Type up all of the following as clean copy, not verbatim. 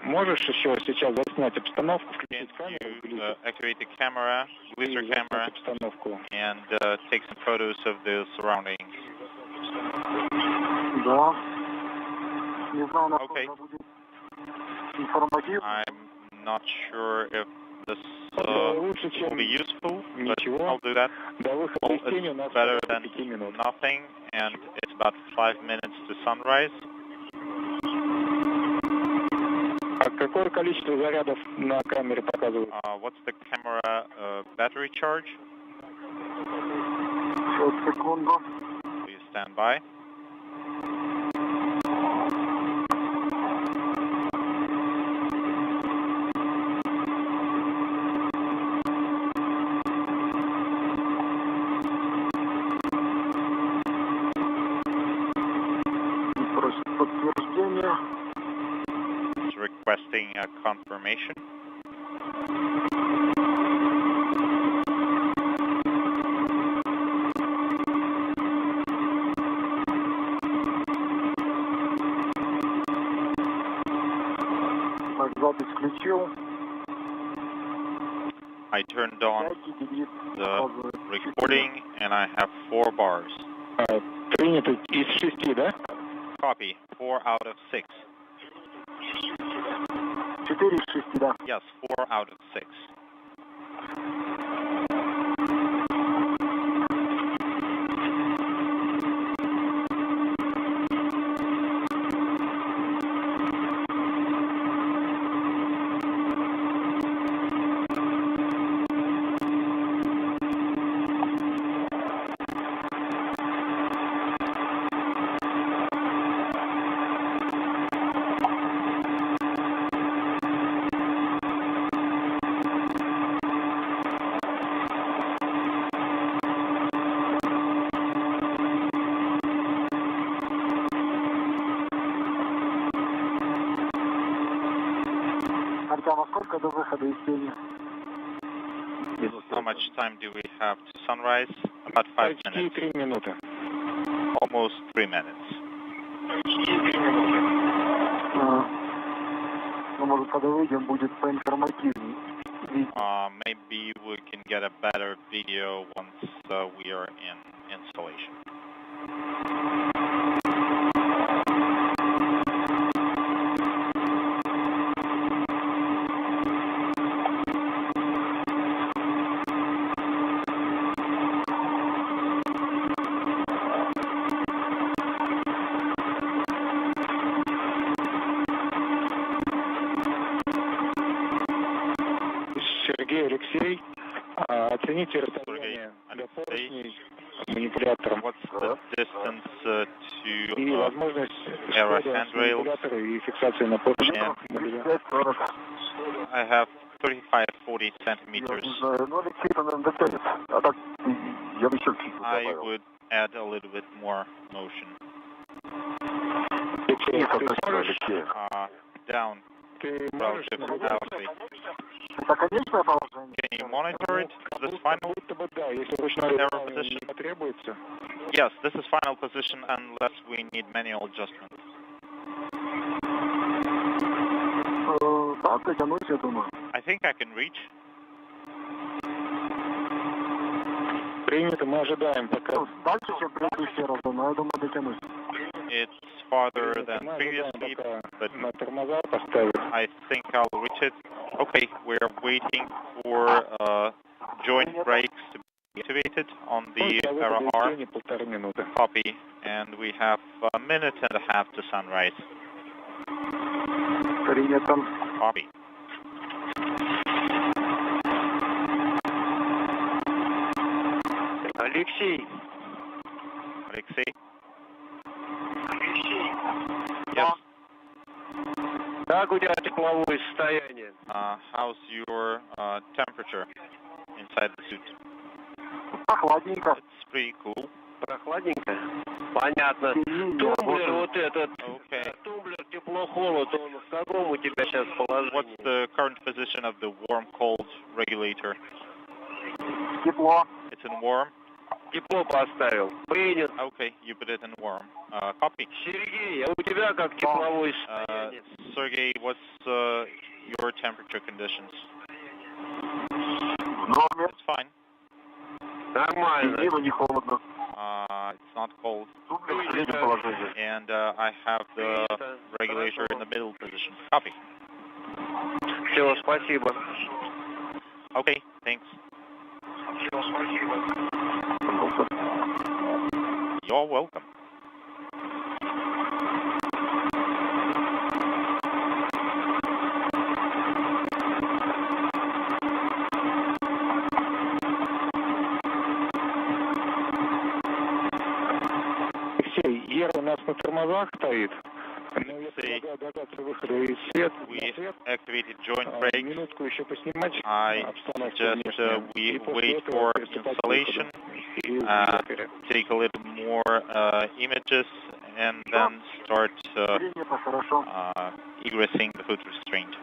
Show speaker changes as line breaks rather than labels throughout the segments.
Можешь еще сейчас заснять обстановку,
Can you activate the camera, laser camera, and take some photos of the surroundings? Okay. I'm not sure if this will be useful, but I'll do that. Well, it's better than nothing, and it's about 5 minutes to sunrise.
Какое количество зарядов на камере показывает?
What's the camera battery charge? Please stand by. Requesting a confirmation. I turned on the recording and I have 4 bars.
Принято из 6, да?
Copy. 4 out of 6.
4 из 6, да.
Yes, 4 out of 6. How much time do we have to sunrise? About 5 minutes.
3 минуты.
Almost 3 minutes. Maybe we can get a better video once we are in installation.
Алексей, оцените расстояние до поршней манипулятором.
What's the distance to
и возможность
error
входа
handrails?
манипулятора и фиксации на поршне.
I have 35-40 centimeters. I would add a little bit more motion. Down. Relative velocity. Can you monitor it? Is this final error position? Yes, this is final position unless we need manual adjustment. I think I can reach.
Принято, мы ожидаем пока.
It's farther than previously, but I think I'll reach it. Okay, we're waiting for joint brakes to be activated on the RR. Copy, and we have a minute and a half to sunrise. Copy.
Алексей.
Alexei? Yes.
Как у тебя тепловое состояние?
How's your temperature inside the suit?
Прохладненько.
It's pretty cool.
Прохладненько? Понятно. Тумблер вот этот, тумблер тепло-холод, он в каком у тебя сейчас положении?
What's the current position of the warm-cold regulator?
Тепло.
It's in warm?
Тепло поставил. Принят.
Okay, you put it in warm. Copy.
Сергей, а у тебя как тепловое состояние?
Sergey, what's your temperature conditions? It's fine.
Нормально.
Не холодно.
It's not cold.
Среднее положение.
And I have the regulator in the middle position. Copy.
Все, спасибо.
Okay, thanks.
Все, спасибо.
You're welcome.
Алексей, Ера у нас на тормозах стоит. Но я предлагаю дождаться выхода из света.
We activated joint brakes.
Минутку еще поснимать
I
обстановку
suggest
внешнюю.
we
И после
wait
этого
for
приступать к
installation,
выходу.
take a little more images, and then start
Принято, хорошо.
egressing the foot restraint.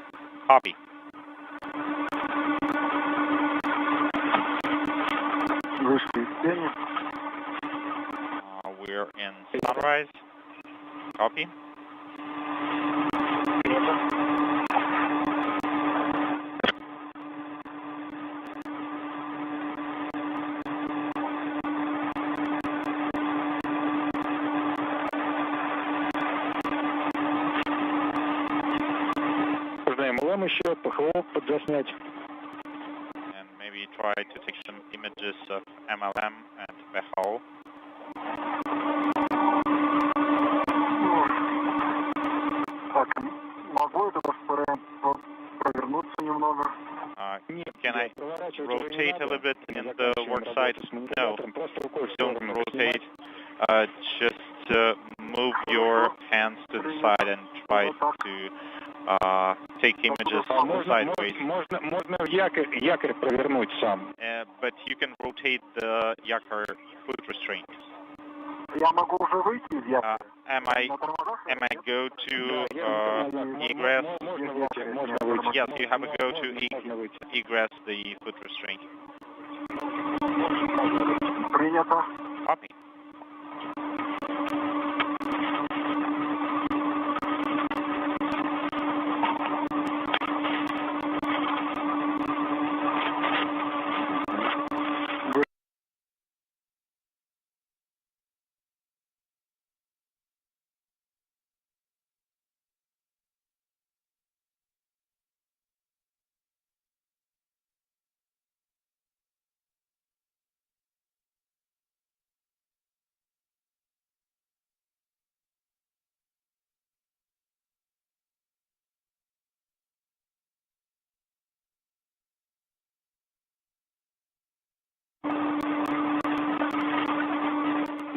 Copy.
Вышли из тени.
We're in sunrise. Copy.
Знаем, ЛМ еще, ПХО подзаснять.
And maybe try to take some images of MLM and PHO.
Так, могу это провернуться немного?
Can I rotate a little bit in the work site? No, don't rotate. Just move your hands to the side and try to take images sideways.
Можно якорь провернуть сам.
But you can rotate the yakor foot restraint.
Я могу уже выйти из якоря?
Am I go to egress? Yes, you have to go to egress the foot restraint.
Принято.
Copy.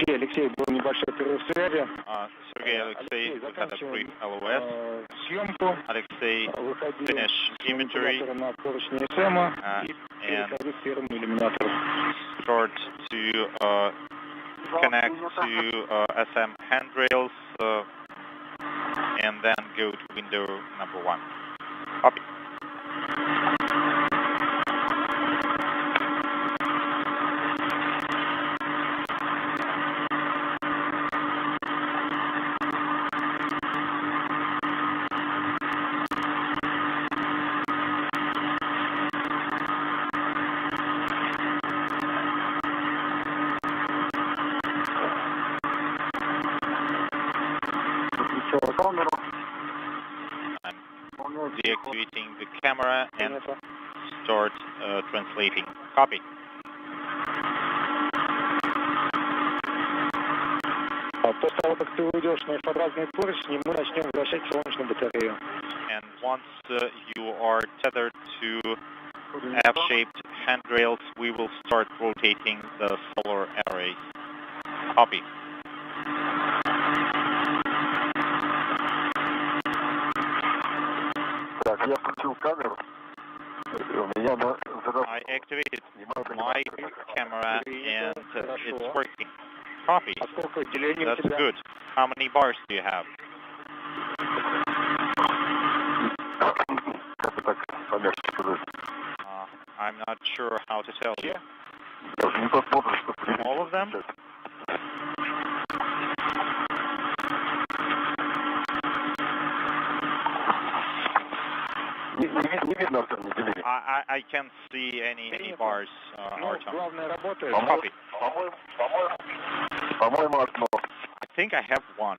Алексей, был небольшой перерыв связи.
Sergey, Alexei, we had a brief LOS.
Съемку.
Alexei,
Выходил
finish imagery
на поручни СМа и
and
переходил к первому иллюминатору.
start to connect to SM handrails and then go to window number 1. Copy.
Камеру.
I'm deactivating the camera and start translating. Copy.
После того, как ты уйдешь на F-образные поручни, мы начнем возвращать солнечную батарею.
And once you are tethered to F-shaped handrails, we will start rotating the solar arrays. Copy.
Так, я включил камеру.
I activated my camera and it's working. Copy. That's good. How many bars do you have? I'm not sure how to tell you. All of them? I can't see any bars, Artem. Copy. I think I have one.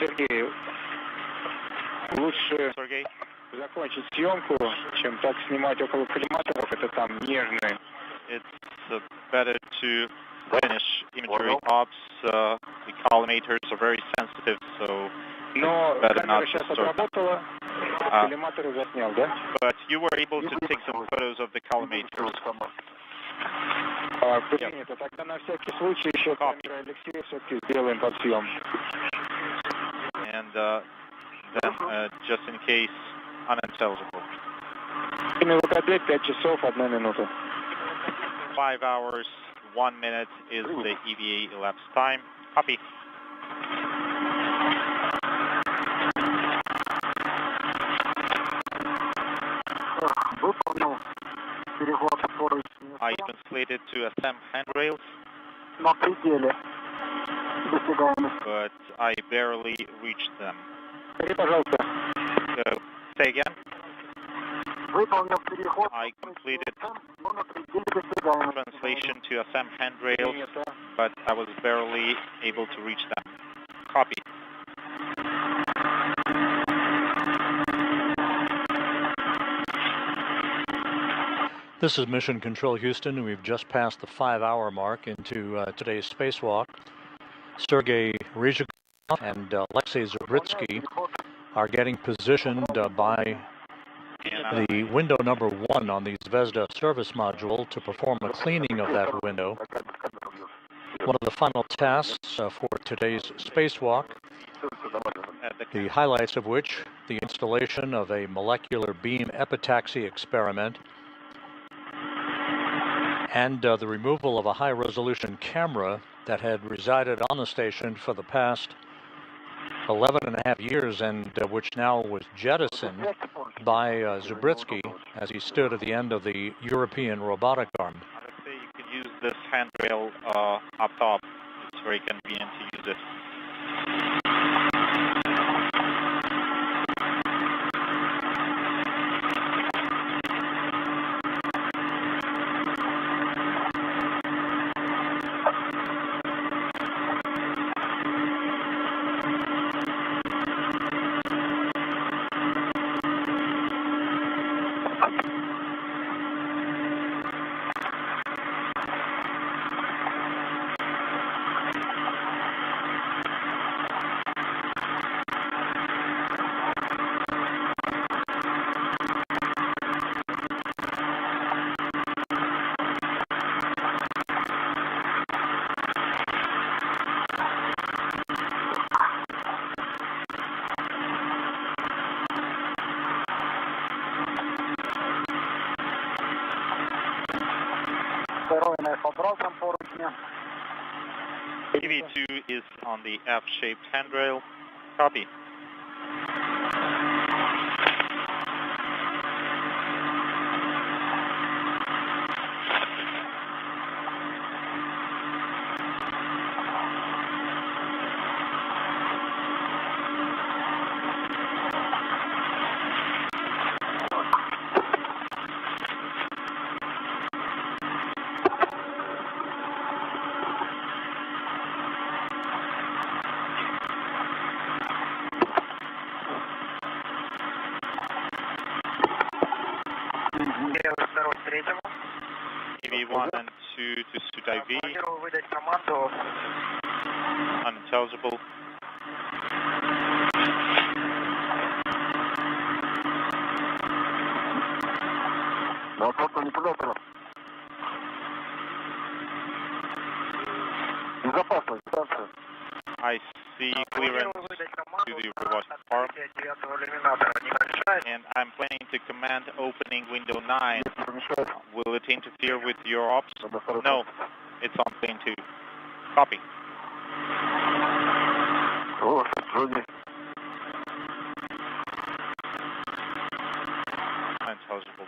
Сергей, лучше закончить съемку, чем так снимать около коллиматоров, это там нежные.
It's better to finish imagery ops. The collimators are very sensitive, so
Но
better not
камера сейчас
disturb them.
отработала, коллиматоры заснял, да?
But you were able to take some photos of the collimators.
Принято. Тогда на всякий случай еще камера Алексея все-таки сделаем подсъем.
And then, just in case, unintelligible.
Время ВКД 5 часов 1 минута.
5 hours, 1 minute is the EVA elapsed time. Copy. I translated to SM handrails, but I barely reached them. Say again? I completed translation to SM handrails, but I was barely able to reach them. Copy.
This is Mission Control Houston. We've just passed the 5-hour mark into today's spacewalk. Sergei Ryzhikov and Alexei Zabritsky are getting positioned by the window number 1 on the Zvezda service module to perform a cleaning of that window. One of the final tasks for today's spacewalk, the highlights of which the installation of a molecular beam epitaxy experiment and the removal of a high-resolution camera that had resided on the station for the past 11 and a half years and which now was jettisoned by Zabritsky as he stood at the end of the European robotic arm.
I would say you could use this handrail up top. It's very convenient to use it. TV2 is on the F-shaped handrail. Copy. EV1 and 2 to suit IV. Unintelligible. I see clearance to the robotic arm, and I'm planning to command opening window 9. Will it interfere with your ops? No, it's on plane 2. Copy. Unintelligible.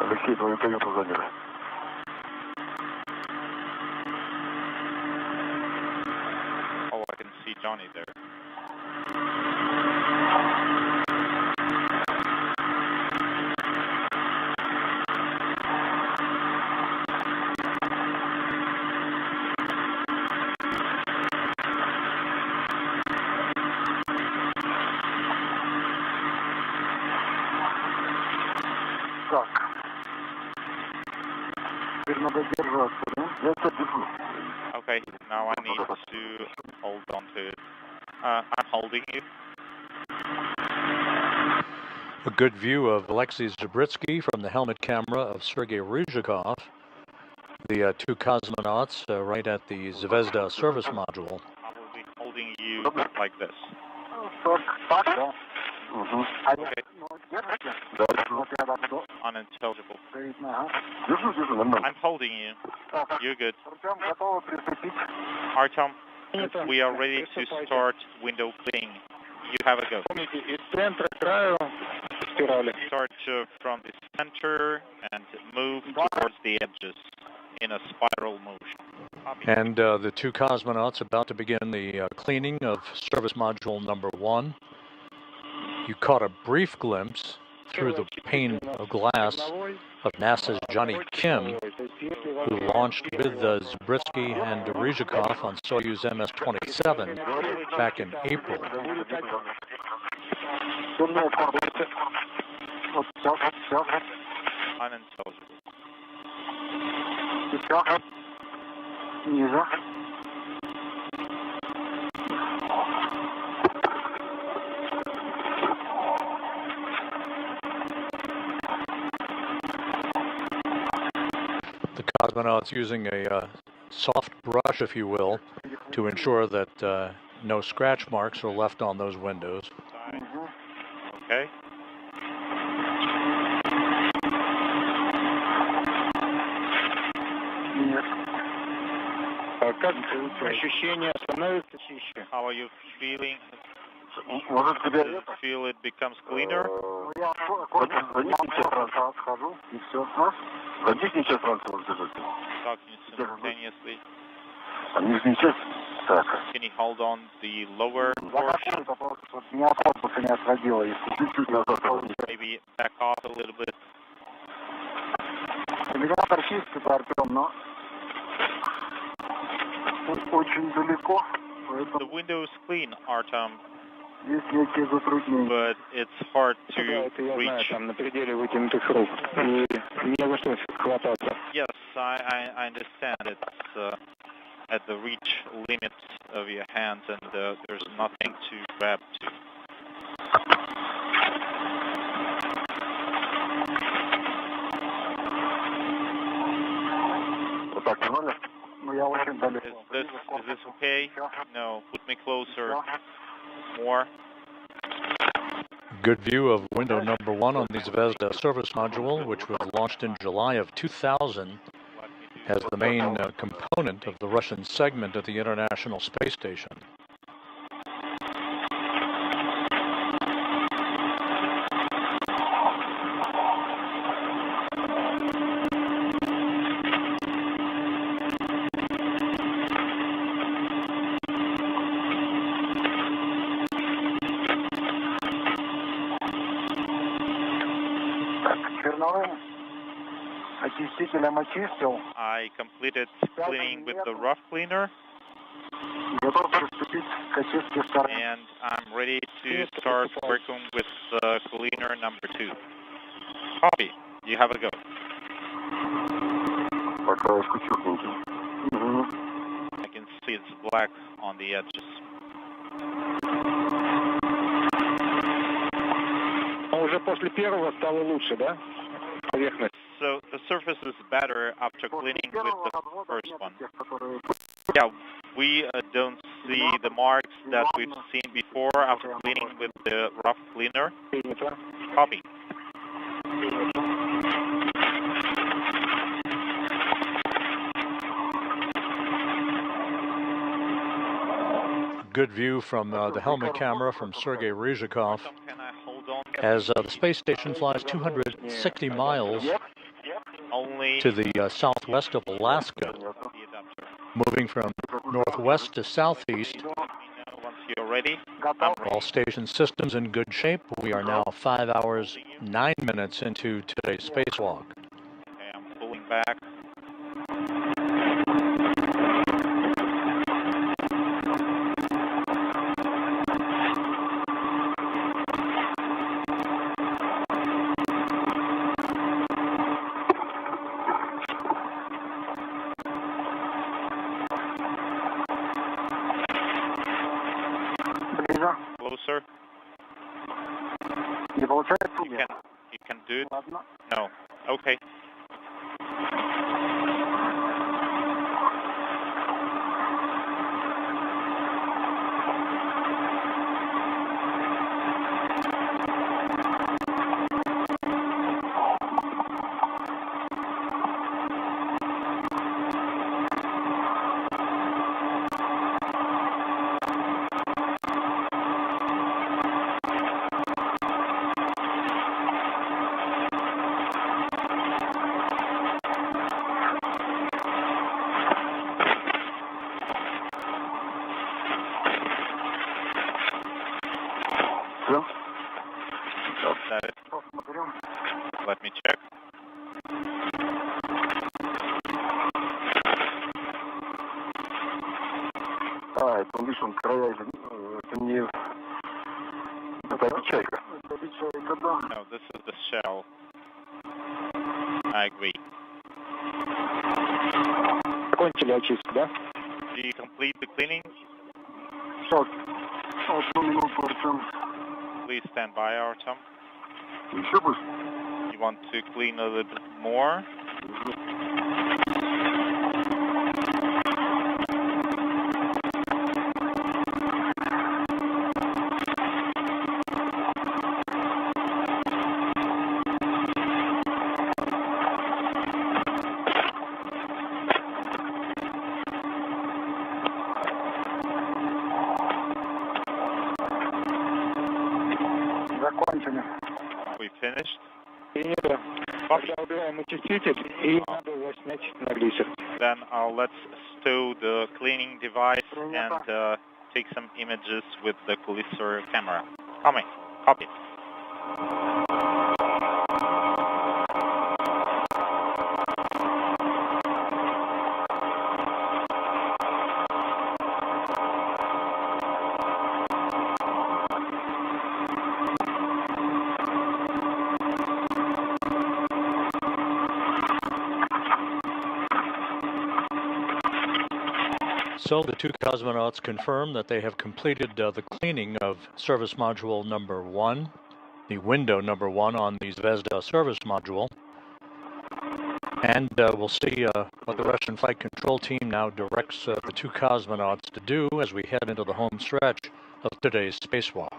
Алексей, твою каюту заняли.
Oh, I can see Johnny there.
Так. Теперь надо держаться, да? Я тебя держу.
Okay, now I need to hold on to it. I'm holding you.
A good view of Alexei Zabritsky from the helmet camera of Sergei Ryzhikov, the two cosmonauts right at the Zvezda service module.
I will be holding you like this.
Так, да.
Okay.
Да.
Unintelligible.
Держу, нормально.
I'm holding you. You're good.
Артем, готовы приступить?
Artem, we are ready to start window cleaning. You have a go.
Помните, из центра к краю спирали.
Start from the center and move towards the edges in a spiral motion. Copy.
And the two cosmonauts about to begin the cleaning of service module number 1. You caught a brief glimpse through the pane of glass of NASA's Johnny Kim, who launched with Zabritsky and Ryzhikov on Soyuz MS-27 back in April.
Unintelligible.
Ниже.
The cosmonauts using a soft brush, if you will, to ensure that no scratch marks are left on those windows.
Okay.
Как ощущение становится чище?
How are you feeling?
Может,
Do
тебе
you feel it becomes cleaner?
Я аккуратно отхожу, и все. Нижняя часть ранца вот держите.
Talking simultaneously.
А нижняя часть? Так.
Can you hold on the lower portion?
Это просто, чтобы меня корпуса не отходило, если чуть-чуть назад.
Maybe back off a little bit.
Иллюминатор чистый, Артем, но очень далеко.
The window is clean, Artem,
Есть некие затруднения.
but it's hard to
Это я знаю,
reach.
там на пределе вытянутых рук. И не во что хвататься.
Yes, I understand. It's at the reach limits of your hands, and there's nothing to grab to.
Вот так, нормально? Ну, я очень далеко.
Is this okay? No, put me closer. More.
Good view of window number 1 on the Zvezda service module, which was launched in July of 2000 as the main component of the Russian segment of the International Space Station.
Черновым очистителем очистил.
I completed cleaning with the rough cleaner,
Готов приступить к очистке второй.
and I'm ready to start working with cleaner number 2. Copy. You have a go.
По краешку черненький.
I can see it's black on the edges.
Но уже после первого стало лучше, да? Поверхность.
So the surface is better after cleaning with the first one. Yeah, we don't see the marks that we've seen before after cleaning with the rough cleaner.
Принято.
Copy.
good view from the helmet camera from Sergei Ryzhikov as the space station flies 260 miles to the southwest of Alaska, moving from northwest to southeast.
Once you're ready.
All station systems in good shape. We are now 5 hours, 9 minutes into today's spacewalk.
Okay, I'm pulling back. Closer. You can do it? No. Okay. That it. Let me check.
Это лишь края, это не... Это печалька.
No, this is the shell. I agree.
Закончили очистку, да?
Do you complete the cleaning?
Сейчас. Одну минуту, Артем.
Please stand by, Artem.
Еще больше?
You want to clean a little bit more?
Закончили.
We finished?
Принято. Пока убираем очиститель, и надо его снять на глиссер.
Then let's stow the cleaning device and take some images with the Glisser camera. Coming. Copy.
So the two cosmonauts confirm that they have completed the cleaning of service module number 1, the window number 1 on the Zvezda service module. And we'll see what the Russian flight control team now directs the two cosmonauts to do as we head into the home stretch of today's spacewalk.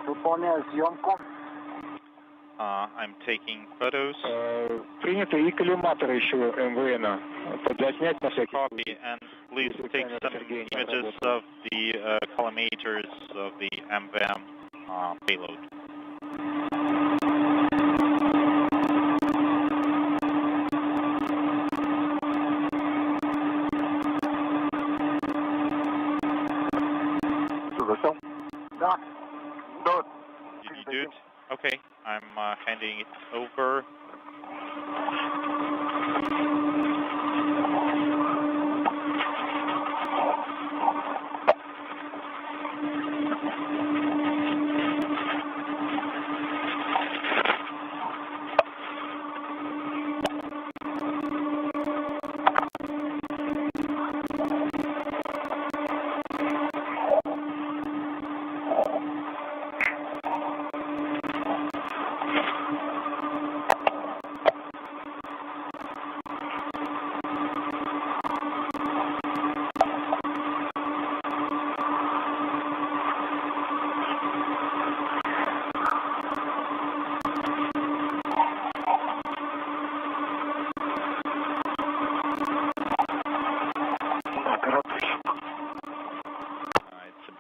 Выполняю съемку.
I'm taking photos.
Принято, и коллиматор еще МВН. Подснять на всякий
Copy, and please take some images of the collimators of the MVM payload.
Что, зашел? Да. Да.
Did you do it? Okay, I'm handing it over.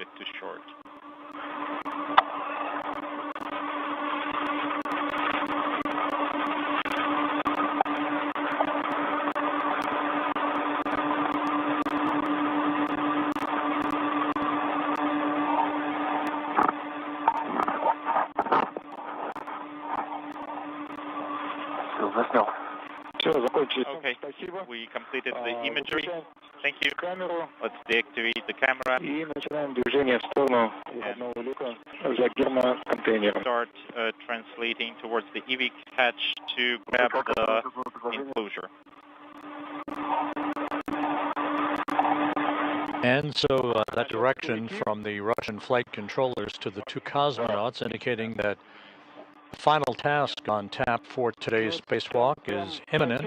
bit too short. Okay, we completed the imagery. Thank you. Let's deactivate the camera. And start translating towards the EVIC hatch to grab the enclosure.
And so that direction from the Russian flight controllers to the two cosmonauts indicating that the final task on tap for today's spacewalk is imminent,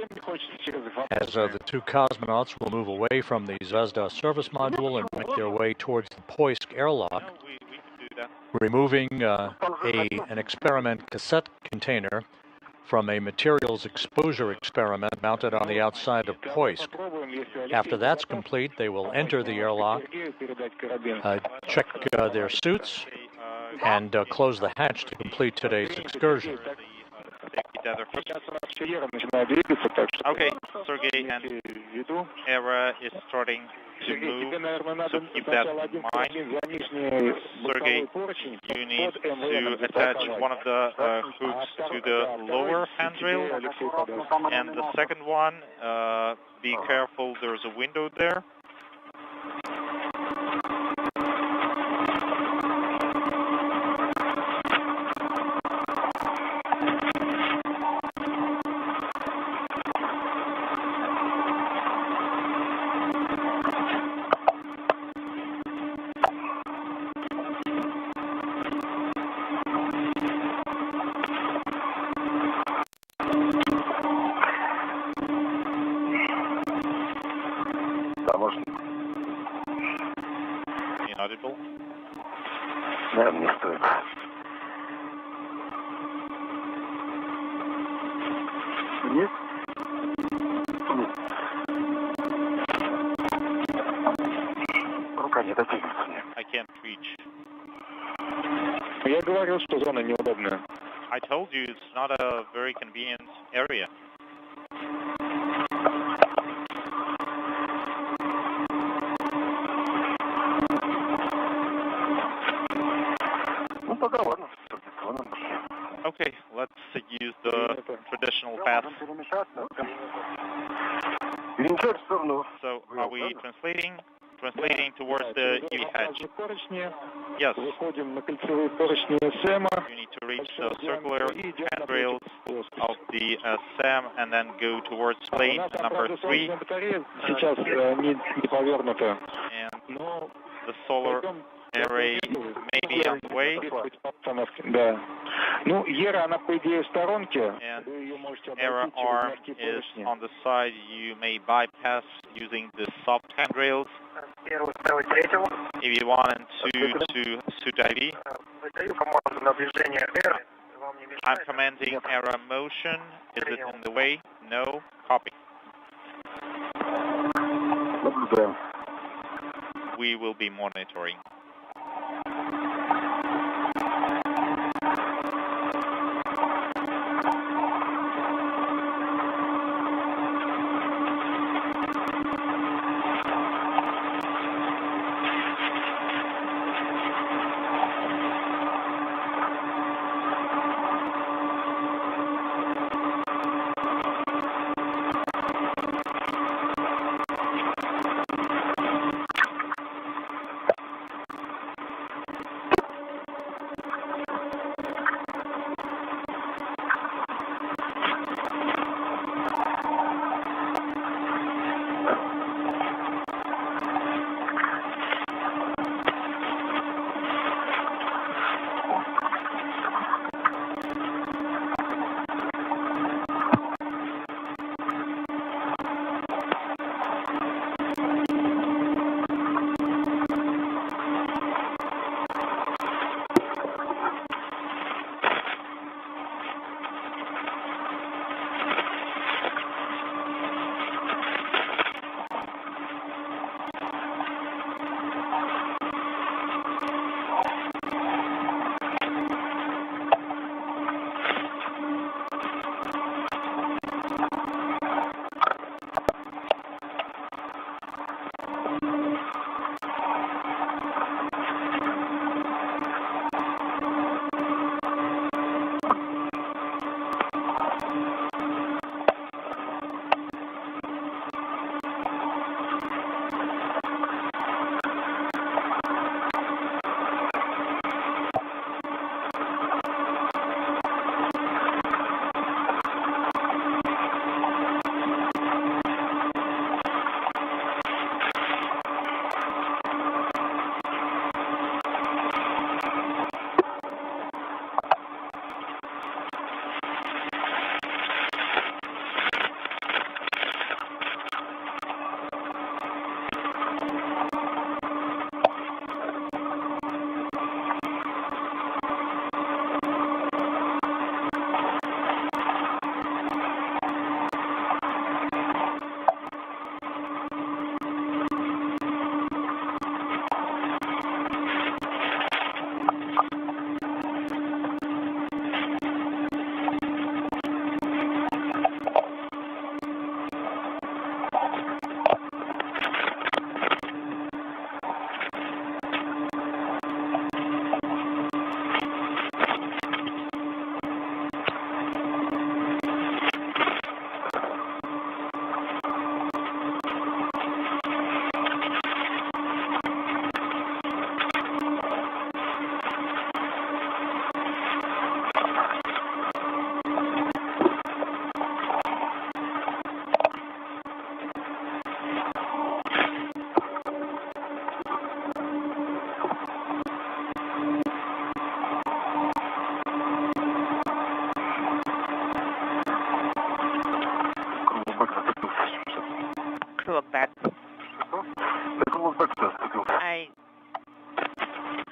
as the two cosmonauts will move away from the Zvezda service module and make their way towards the Poisk airlock, removing an experiment cassette container from a materials exposure experiment mounted on the outside of Poisk. After that's complete, they will enter the airlock, check their suits, and close the hatch to complete today's excursion.
Okay, Sergey and Era is starting to move, so keep that in mind. Sergey, you need to attach one of the hooks to the lower handrail, and the second one, be careful, there's a window there. Inaudible?
Да, не стоит. Нет? Нет. Рука не дотянется мне.
I can't reach.
Я говорил, что зона неудобная.
I told you it's not a very convenient area. Okay, let's use the traditional path. So, are we translating? Translating towards the EV hatch. Yes. You need to reach the circular handrails of the SAM and then go towards lane number 3. And the solar array may be on the way.
Ну, Ера, она, по идее, в сторонке.
And Era arm is on the side. You may bypass using the soft handrails. If you want to suit IV. I'm commanding Era motion. Is it in the way? No. Copy. We will be monitoring.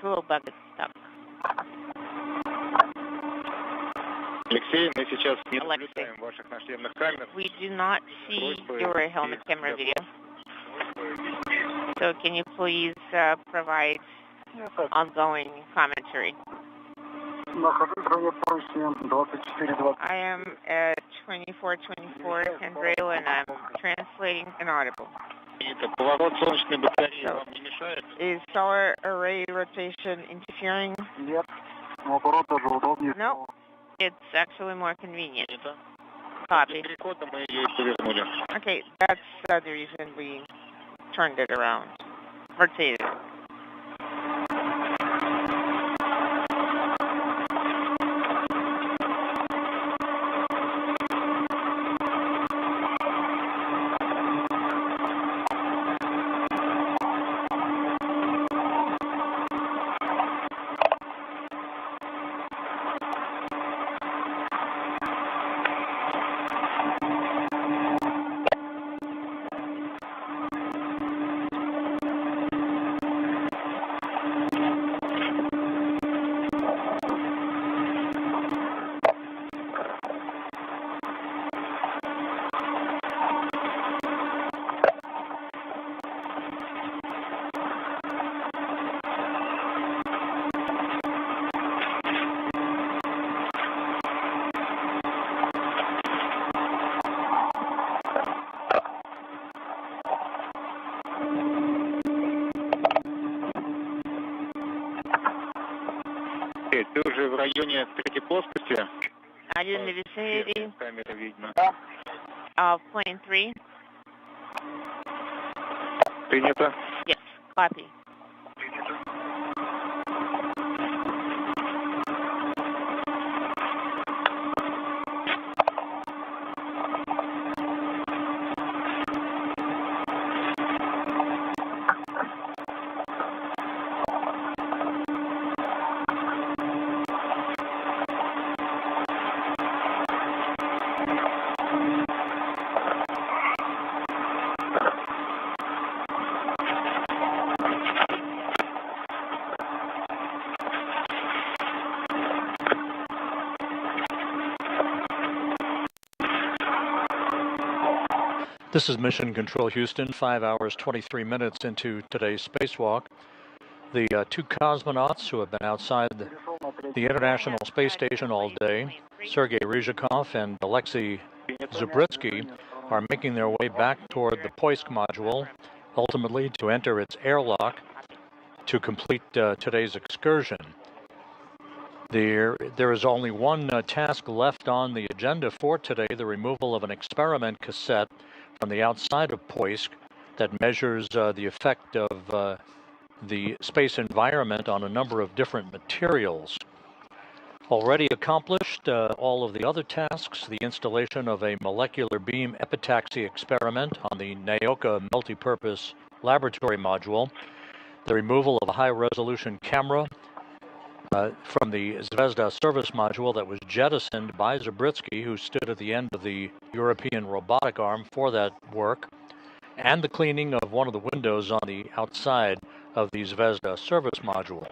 little bug is stuck.
Алексей, мы сейчас не наблюдаем ваших нашлемных камер.
We do not see your helmet camera video. So can you please provide ongoing commentary? I am at 2424 handrail and I'm translating inaudible. So, is solar array rotation interfering? No, it's actually more convenient. Copy. Okay, that's the reason we turned it around. Rotated it.
Ты уже в районе третьей плоскости?
Are you in the vicinity
Камера видно.
of plane 3?
Принято.
Yes, copy.
This is Mission Control Houston, 5 hours, 23 minutes into today's spacewalk. The two cosmonauts who have been outside the International Space Station all day, Sergei Ryzhikov and Alexei Zubritsky, are making their way back toward the Poisk module, ultimately to enter its airlock to complete today's excursion. There is only one task left on the agenda for today, the removal of an experiment cassette from the outside of Poisk that measures the effect of the space environment on a number of different materials. Already accomplished all of the other tasks, the installation of a molecular beam epitaxy experiment on the Naoka multipurpose laboratory module, the removal of a high-resolution camera from the Zvezda service module that was jettisoned by Zubritsky, who stood at the end of the European robotic arm for that work, and the cleaning of one of the windows on the outside of the Zvezda service module.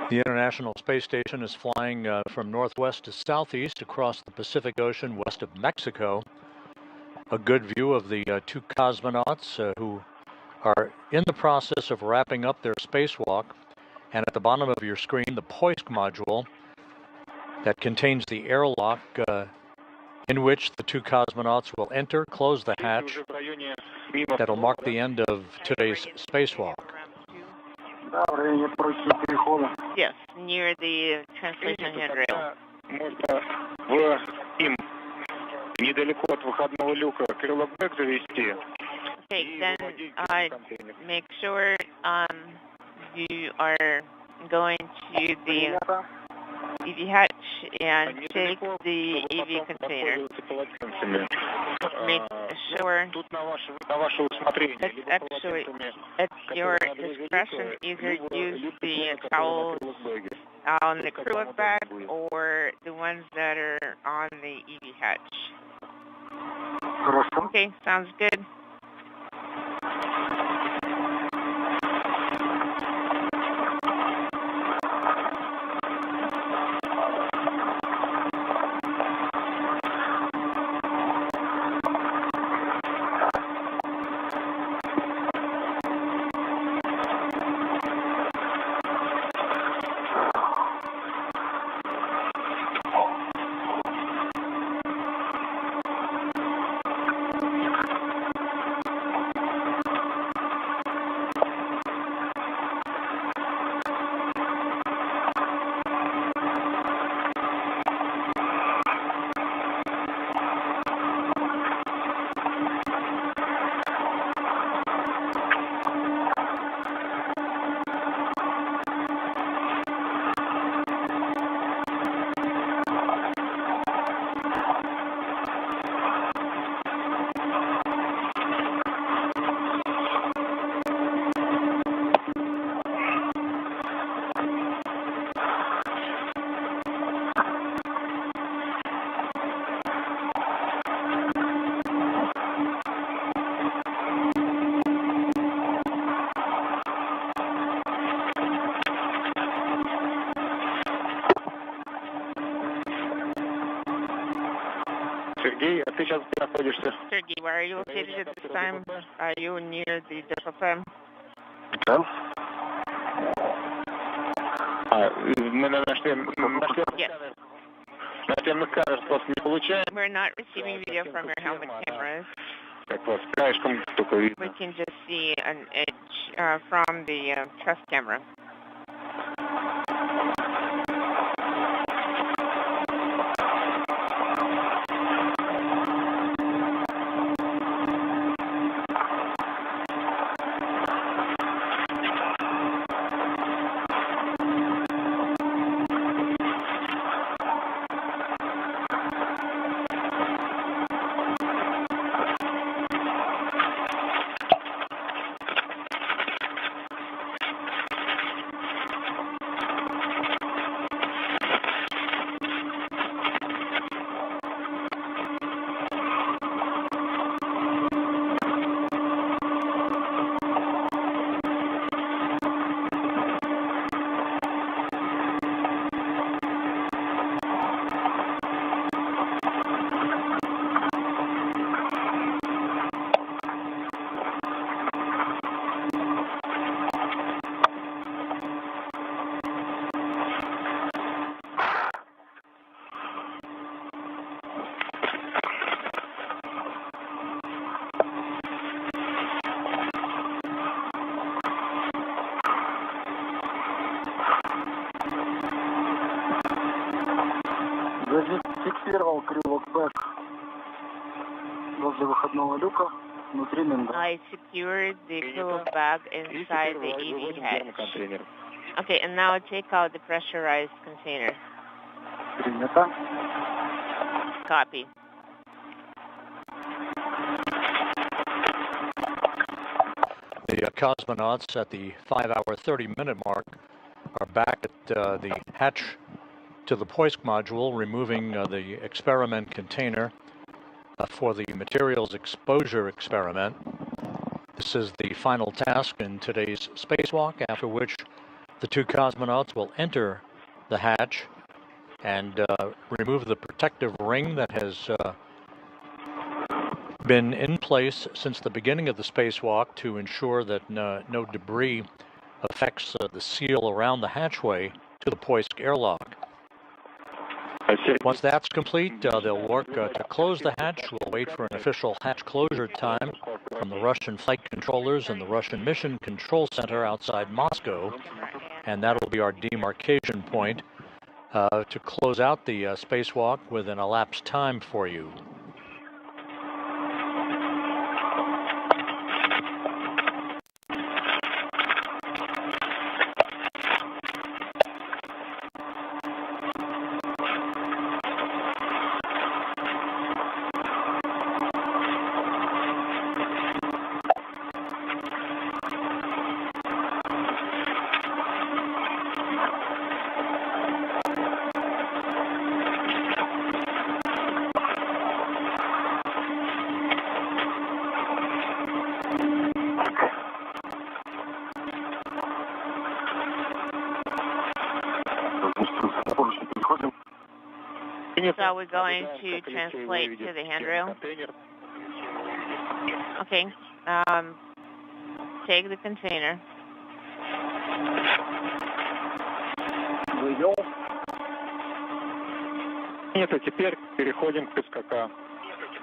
The International Space Station is flying from northwest to southeast across the Pacific Ocean west of Mexico. A good view of the two cosmonauts who are in the process of wrapping up their spacewalk. And at the bottom of your screen, the Poisk module, that contains the airlock in which the two cosmonauts will enter, close the hatch. That'll mark the end of today's spacewalk.
Yes, near the translation handrail. Okay, then make sure you are going to the EV hatch and take the EV container. Make sure it's actually at your discretion, either use the towels on the crew bag or the ones that are on the EV hatch. Okay, sounds good. Sergey, where are you located at this time? Are you near the DFFM? Yes. We're not receiving video from your helmet cameras. We can just see an edge from the truss camera. I secured the crew bag inside the EV hatch. Okay, and now take out the pressurized container. Copy.
The cosmonauts at the 5-hour, 30-minute mark are back at the hatch to the Poisk module, removing the experiment container for the materials exposure experiment. This is the final task in today's spacewalk, after which the two cosmonauts will enter the hatch and remove the protective ring that has been in place since the beginning of the spacewalk to ensure that no debris affects the seal around the hatchway to the Poisk airlock. Once that's complete, they'll work to close the hatch. We'll wait for an official hatch closure time from the Russian flight controllers and the Russian Mission Control Center outside Moscow, and that'll be our demarcation point to close out the spacewalk with an elapsed time for you.
So we're going to translate to the handrail. Okay. Take the container.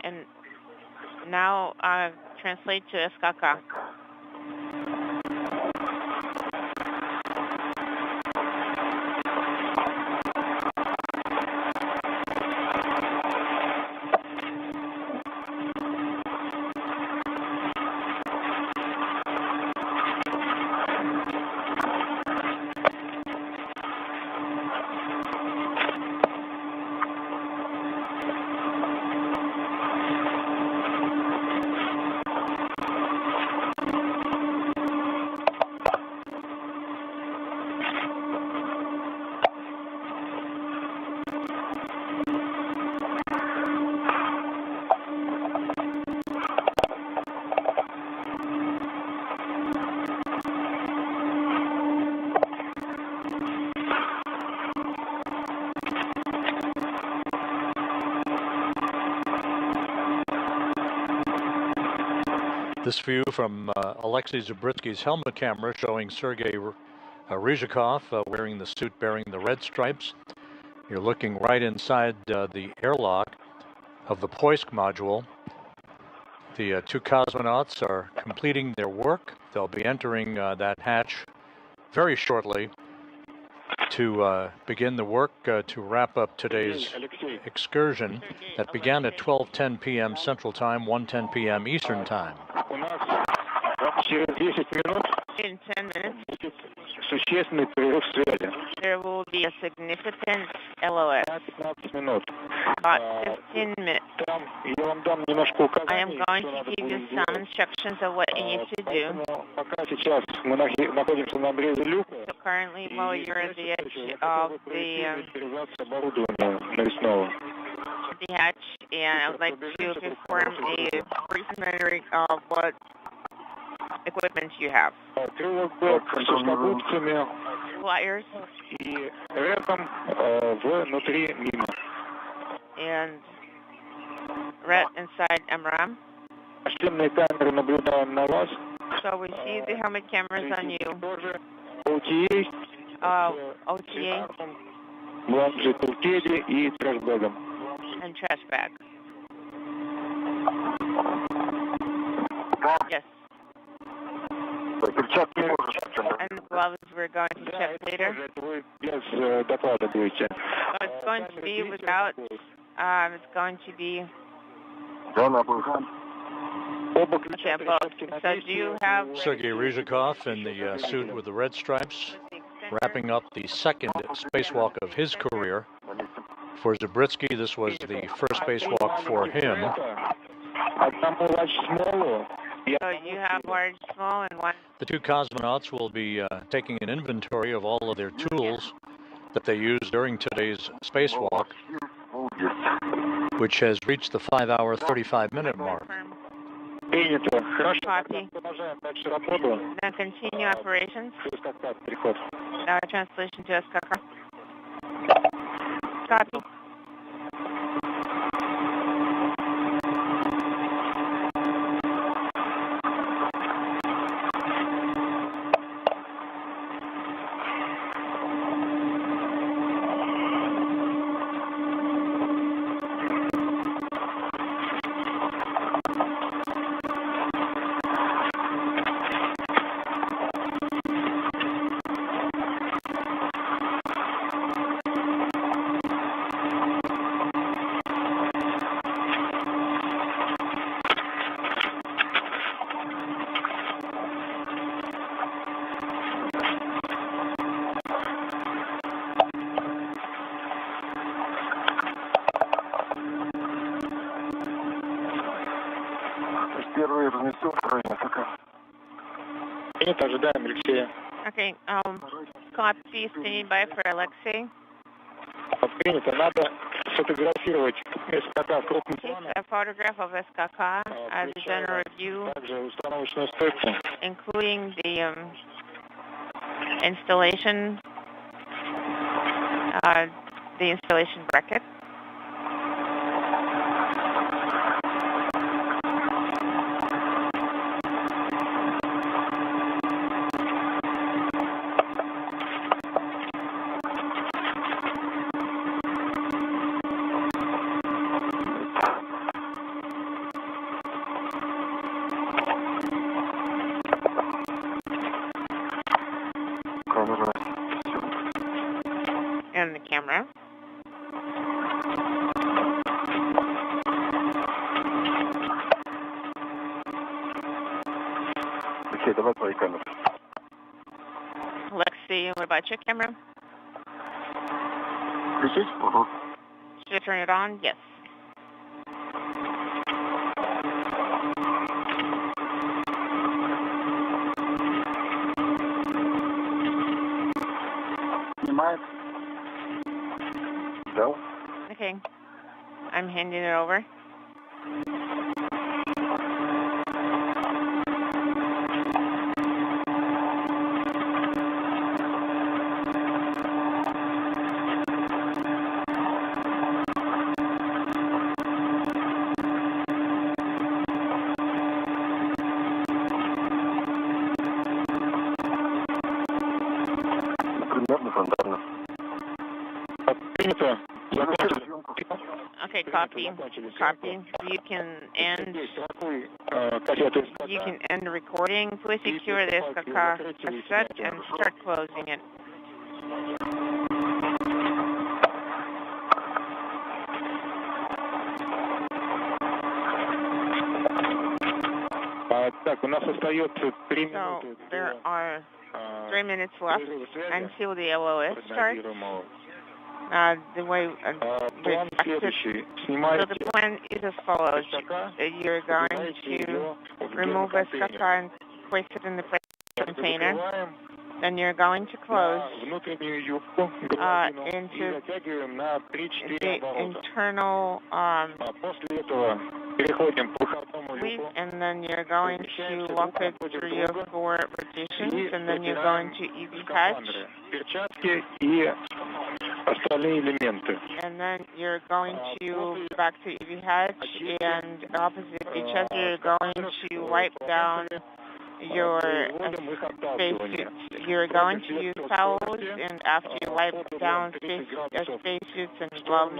And now translate to SKK.
This view from Alexei Zabritsky's helmet camera showing Sergei Ryzhikov wearing the suit bearing the red stripes. You're looking right inside the airlock of the Poisk module. The two cosmonauts are completing their work. They'll be entering that hatch very shortly to begin the work to wrap up today's excursion that began at 12:10 p.m. Central Time, 1:10 p.m. Eastern Time.
In 10 minutes, there will be a significant LOS. About 15 minutes. I am going to give you some instructions of what you need to do. So currently, while you're at the edge of the hatch, and I would like to perform a brief summary of what equipment you have. Pliers. And red inside MRAM. So we see the helmet cameras on you. OTA. And trash bag. Yes. And gloves we're going to check later. So it's going to be without, it's going to be... Okay, both. So do you have...
Sergei Ryzhikov in the suit with the red stripes, wrapping up the second spacewalk of his career. For Zabritsky, this was the first spacewalk for him.
So you have large, small, and one.
The two cosmonauts will be taking an inventory of all of their tools that they used during today's spacewalk, which has reached the 5-hour, 35-minute mark.
Copy. Then continue operations. Translation to SKK. Copy.
Первый разнесу в районе СК.
Принято, ожидаем Алексея.
Okay, copy, standing by for Alexei.
Принято, надо сфотографировать СКК крупным
Take
планом.
a photograph of SKK as a general review,
Также установочную стойку.
including the installation bracket. And the camera.
Алексей, давай твои камеры.
Alexei, what about your camera?
Включить? Угу.
Should I turn it on? Yes.
Снимает. Взял.
Okay. I'm handing it over.
Примерно фронтально.
Принято.
Okay, copy. You can end the recording. Please secure the SKK cassette and start closing it.
Так, у нас остается 3
So
минуты.
there are 3 minutes left until the LOS starts. The way
План следующий. Снимаете
so the plan is as follows. You're going to remove SKK and place it in the container. Then you're going to close
внутреннюю юбку
into
затягиваем на 3-4
the
оборота.
internal
После этого переходим по выходному
sleeve,
люку.
and then you're going to lock it 3 or 4 rotations, and then you're going to EV hatch,
Перчатки и остальные элементы.
and then you're going to back to EV hatch, and opposite each other you're going to wipe down your spacesuits. You're going to use towels, and after you wipe down spacesuits and gloves,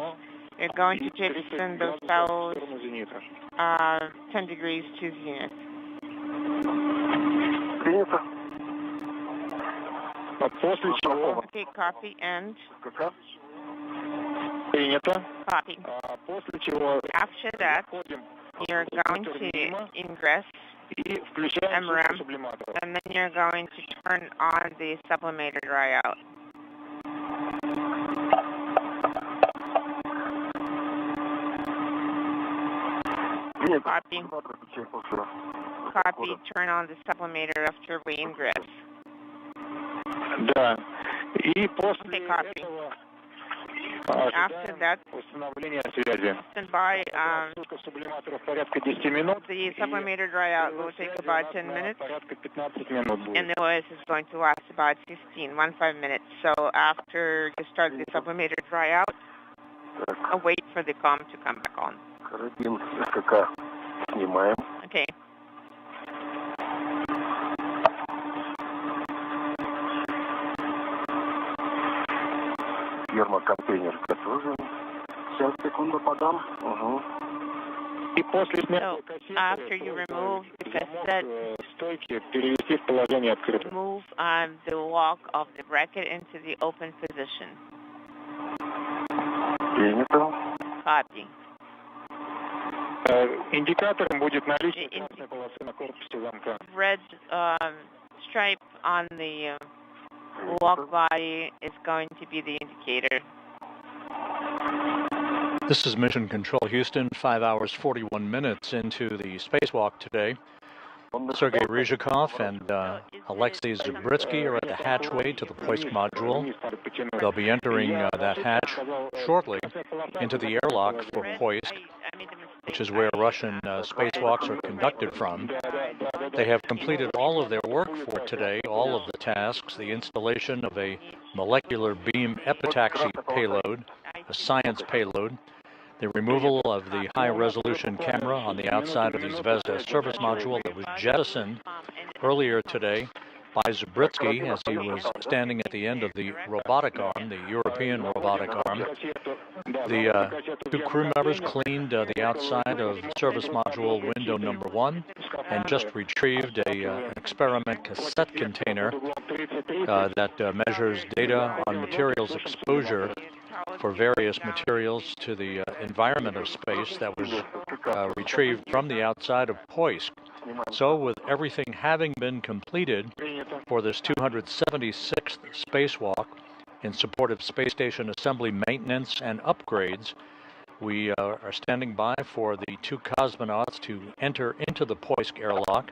you're going to jettison those towels 10 degrees to zenith.
Принято.
После чего
Okay, copy and
СКК.
принято.
copy.
После чего
After that,
входим
you're going to ingress
и включаем
MRAM,
сублиматор.
and then you're going to turn on the sublimator dry out. Copy, turn on the sublimator after we ingress.
Да. И после
Okay, copy.
этого
After that,
установление связи.
stand by.
Запуска сублиматора порядка 10 минут.
The sublimator dry out will take about 10 minutes,
Порядка 15 минут будет.
and the OS is going to last about 15 minutes. So after you start the sublimator dry out, wait for the COM to come back on.
Карабин СКК снимаем.
Okay.
Термоконтейнер готовен. Сейчас, секунду, подам. Угу.
И после снятия
So after you remove the cassette,
стойки перевести в положение открытое.
move the lock of the bracket into the open position.
Принято.
Copy.
Индикатором будет наличие красной полосы на корпусе замка.
Red stripe on the lock body is going to be the indicator.
This is Mission Control Houston, 5 hours 41 minutes into the spacewalk today. Sergei Ryzhikov and Alexei Zabritsky are at the hatchway to the Poisk module. They'll be entering that hatch shortly into the airlock for Poisk, which is where Russian spacewalks are conducted from. They have completed all of their work for today, all of the tasks, the installation of a molecular beam epitaxy payload, a science payload, the removal of the high-resolution camera on the outside of the Zvezda service module that was jettisoned earlier today by Zabritsky as he was standing at the end of the robotic arm, the European robotic arm. The two crew members cleaned the outside of service module window number 1 and just retrieved an experiment cassette container that measures data on materials exposure for various materials to the environment of space that was retrieved from the outside of Poisk. So with everything having been completed for this 276th spacewalk in support of space station assembly maintenance and upgrades, we are standing by for the two cosmonauts to enter into the Poisk airlock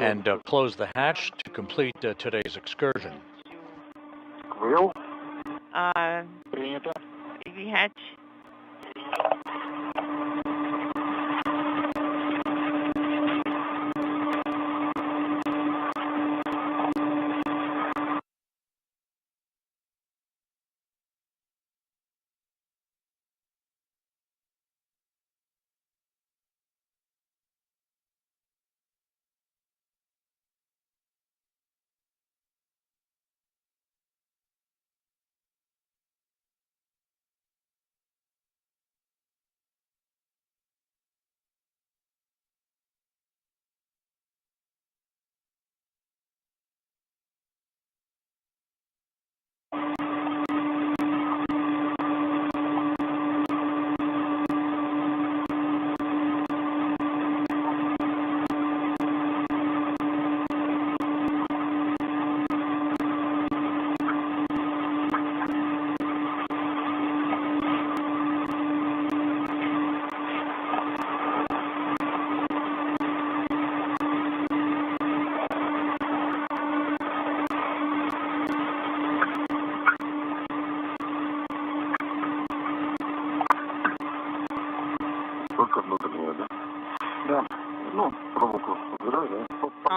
and close the hatch to complete today's excursion.
Heavy hatch.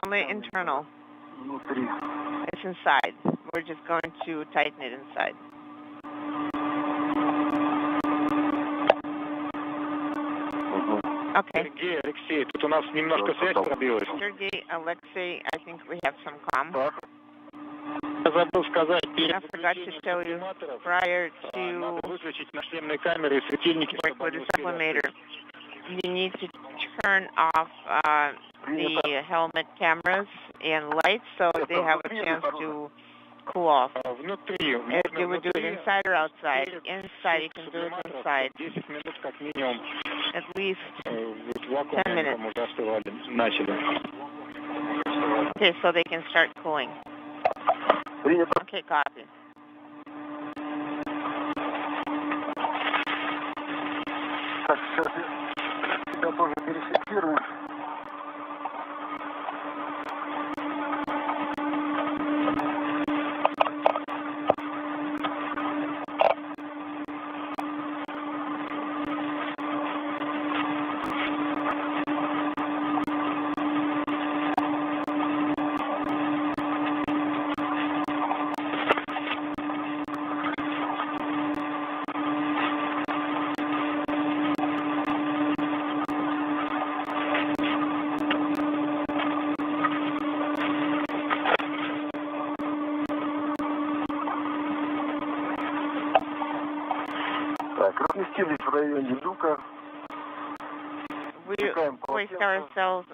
Only internal. It's inside. We're just going to tighten it inside. Okay.
Sergei, Alexei, тут у нас немножко связь пробилась.
Sergei, Alexei, I think we have some comm.
Я забыл сказать,
I forgot to tell you prior to
выключить нашлемные камеры и светильники.
work with the sublimator. You need to turn off the helmet cameras and lights so they have a chance to cool off. If you would do it inside or outside, inside, you can do it inside. At least 10 minutes. Okay, so they can start cooling. Okay, copy.
Я тоже перефиксирую.
We placed ourselves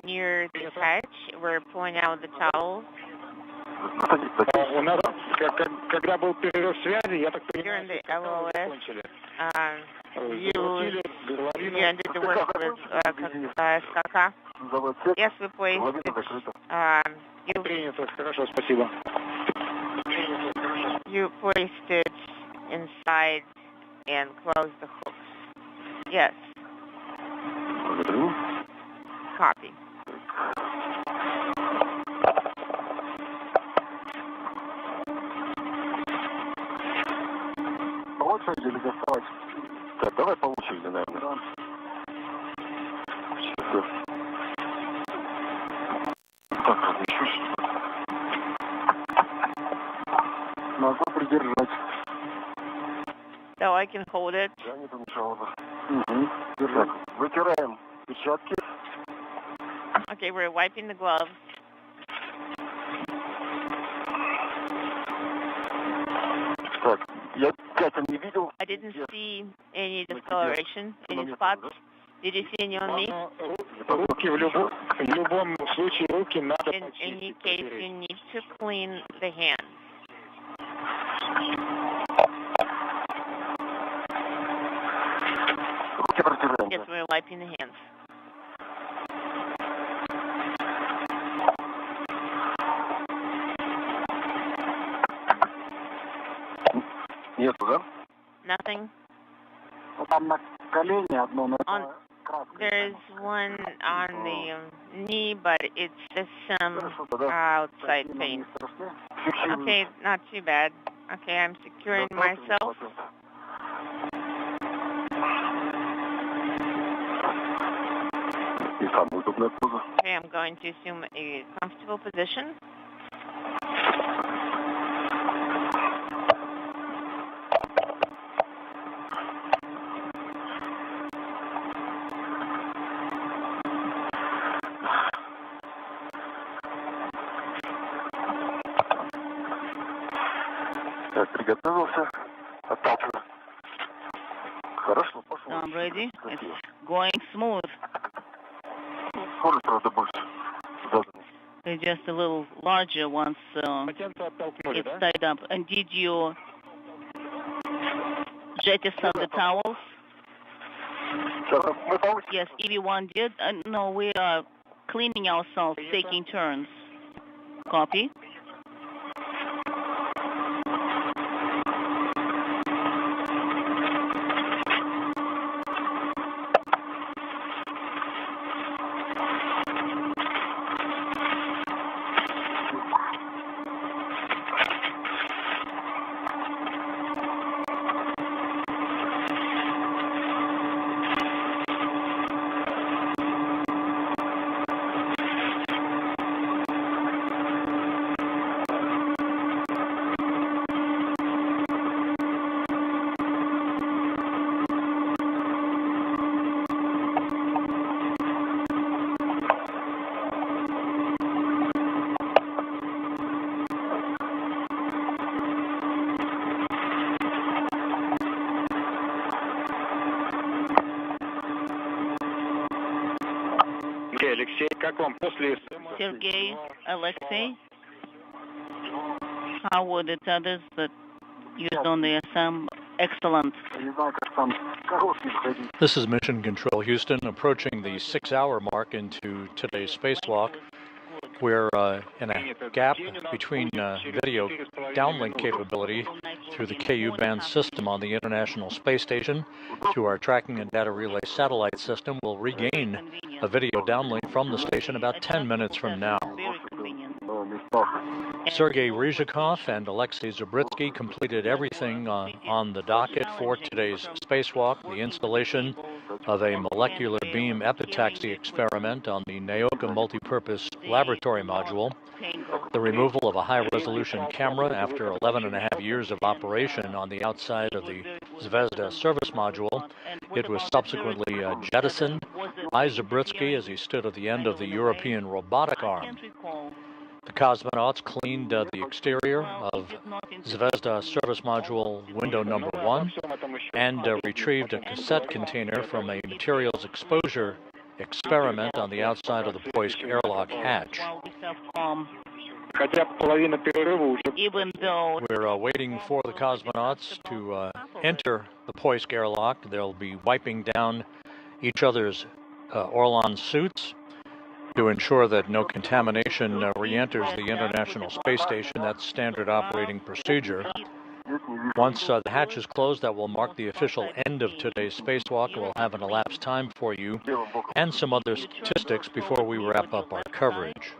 near the hatch. We're pulling out the towels.
У нас, когда был перерыв связи, я так
During
понимаю,
the LOS, you ended the work with Skaka. Yes, we placed it.
Принято, хорошо, спасибо.
You placed it inside and close the hooks. Yes.
Благодарю.
Copy.
По очереди или доставать? Так, давай по очереди, наверное. Да. Сейчас я так размещусь. Могу придержать.
So I can hold it.
Я не помешала бы. Угу. Держать. Вытираем перчатки.
Okay, we're wiping the gloves.
Так, я пятен не видел.
I didn't see any discoloration, any spots. Did you see any on me?
Руки в любом случае руки надо
In any case, you need to clean the hands.
Руки протираем.
Yes, we're wiping the hands.
Нету, да?
Nothing.
Там на колени одно, но
On, there's one on the knee, but it's just some outside pain. Okay, not too bad. Okay, I'm securing myself.
И самая удобная поза.
Okay, I'm going to assume a comfortable position.
Так, приготовился. Отталкиваю. Хорошо, пошел.
I'm ready. It's going smooth.
Скорость, правда, больше. Задана.
It's just a little larger once
Пациента оттолкнули,
it's
да?
tied up. And did you jettison the towels?
Сейчас мы получим.
Yes, everyone did. No, we are cleaning ourselves, taking turns. Copy.
Алексей, как вам после
Sergey, Alexei, how were the others that used on the SM? Excellent.
Не знаю, как там короткий входить.
This is Mission Control Houston, approaching the 6-hour mark into today's spacewalk. We're in a gap between video downlink capability through the KU band system on the International Space Station to our tracking and data relay satellite system. We'll regain a video downlink from the station about 10 minutes from now.
Very convenient.
Sergei Ryzhikov and Alexei Zabritsky completed everything on the docket for today's spacewalk, the installation of a molecular beam epitaxy experiment on the Naoka multipurpose laboratory module, the removal of a high-resolution camera after 11.5 years of operation on the outside of the Zvezda service module. It was subsequently jettisoned by Zabritsky as he stood at the end of the European robotic arm. The cosmonauts cleaned the exterior of Zvezda service module window number 1 and retrieved a cassette container from a materials exposure experiment on the outside of the Poisk airlock hatch.
хотя половина перерыва уже...
Even though
We're waiting for the cosmonauts to enter the Poisk airlock. They'll be wiping down each other's Orlan suits to ensure that no contamination re-enters the International Space Station. That's standard operating procedure. Once the hatch is closed, that will mark the official end of today's spacewalk. We'll have an elapsed time for you and some other statistics before we wrap up our coverage.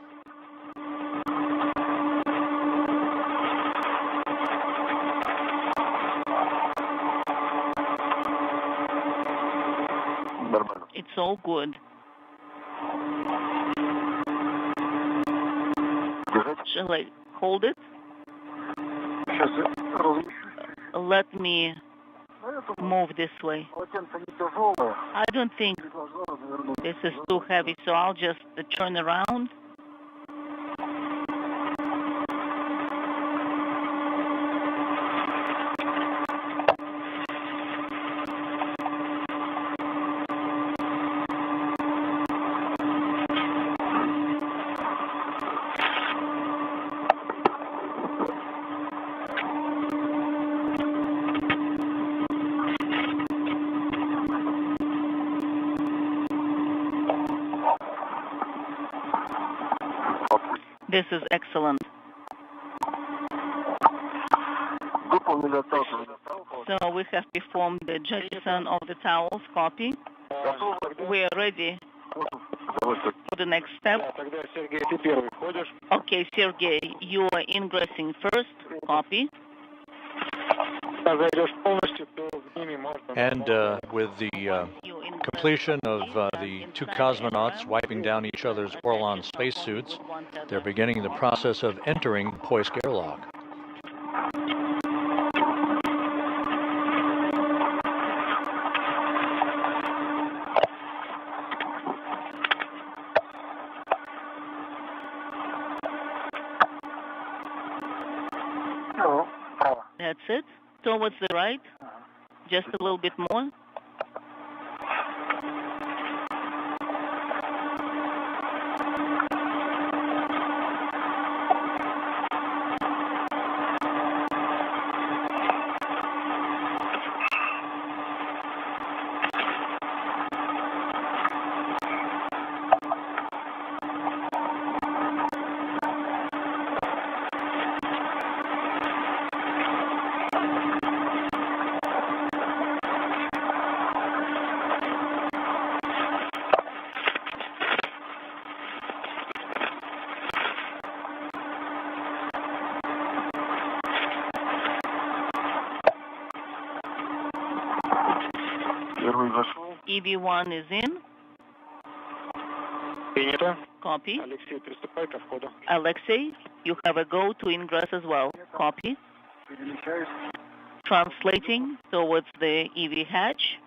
It's all good. Shall I hold it? Let me move this way. I don't think this is too heavy, so I'll just turn around. This is excellent. So we have performed the jettison of the towels. Copy. We are ready for the next step. Okay, Sergey, you are ingressing first. Copy.
And with the completion of the two cosmonauts wiping down each other's Orlan spacesuits, they're beginning the process of entering Poisk airlock.
That's it. Towards the right. Just a little bit more. EV1 is in. Copy. Alexei, you have a go to ingress as well. Copy. Translating towards the EV hatch.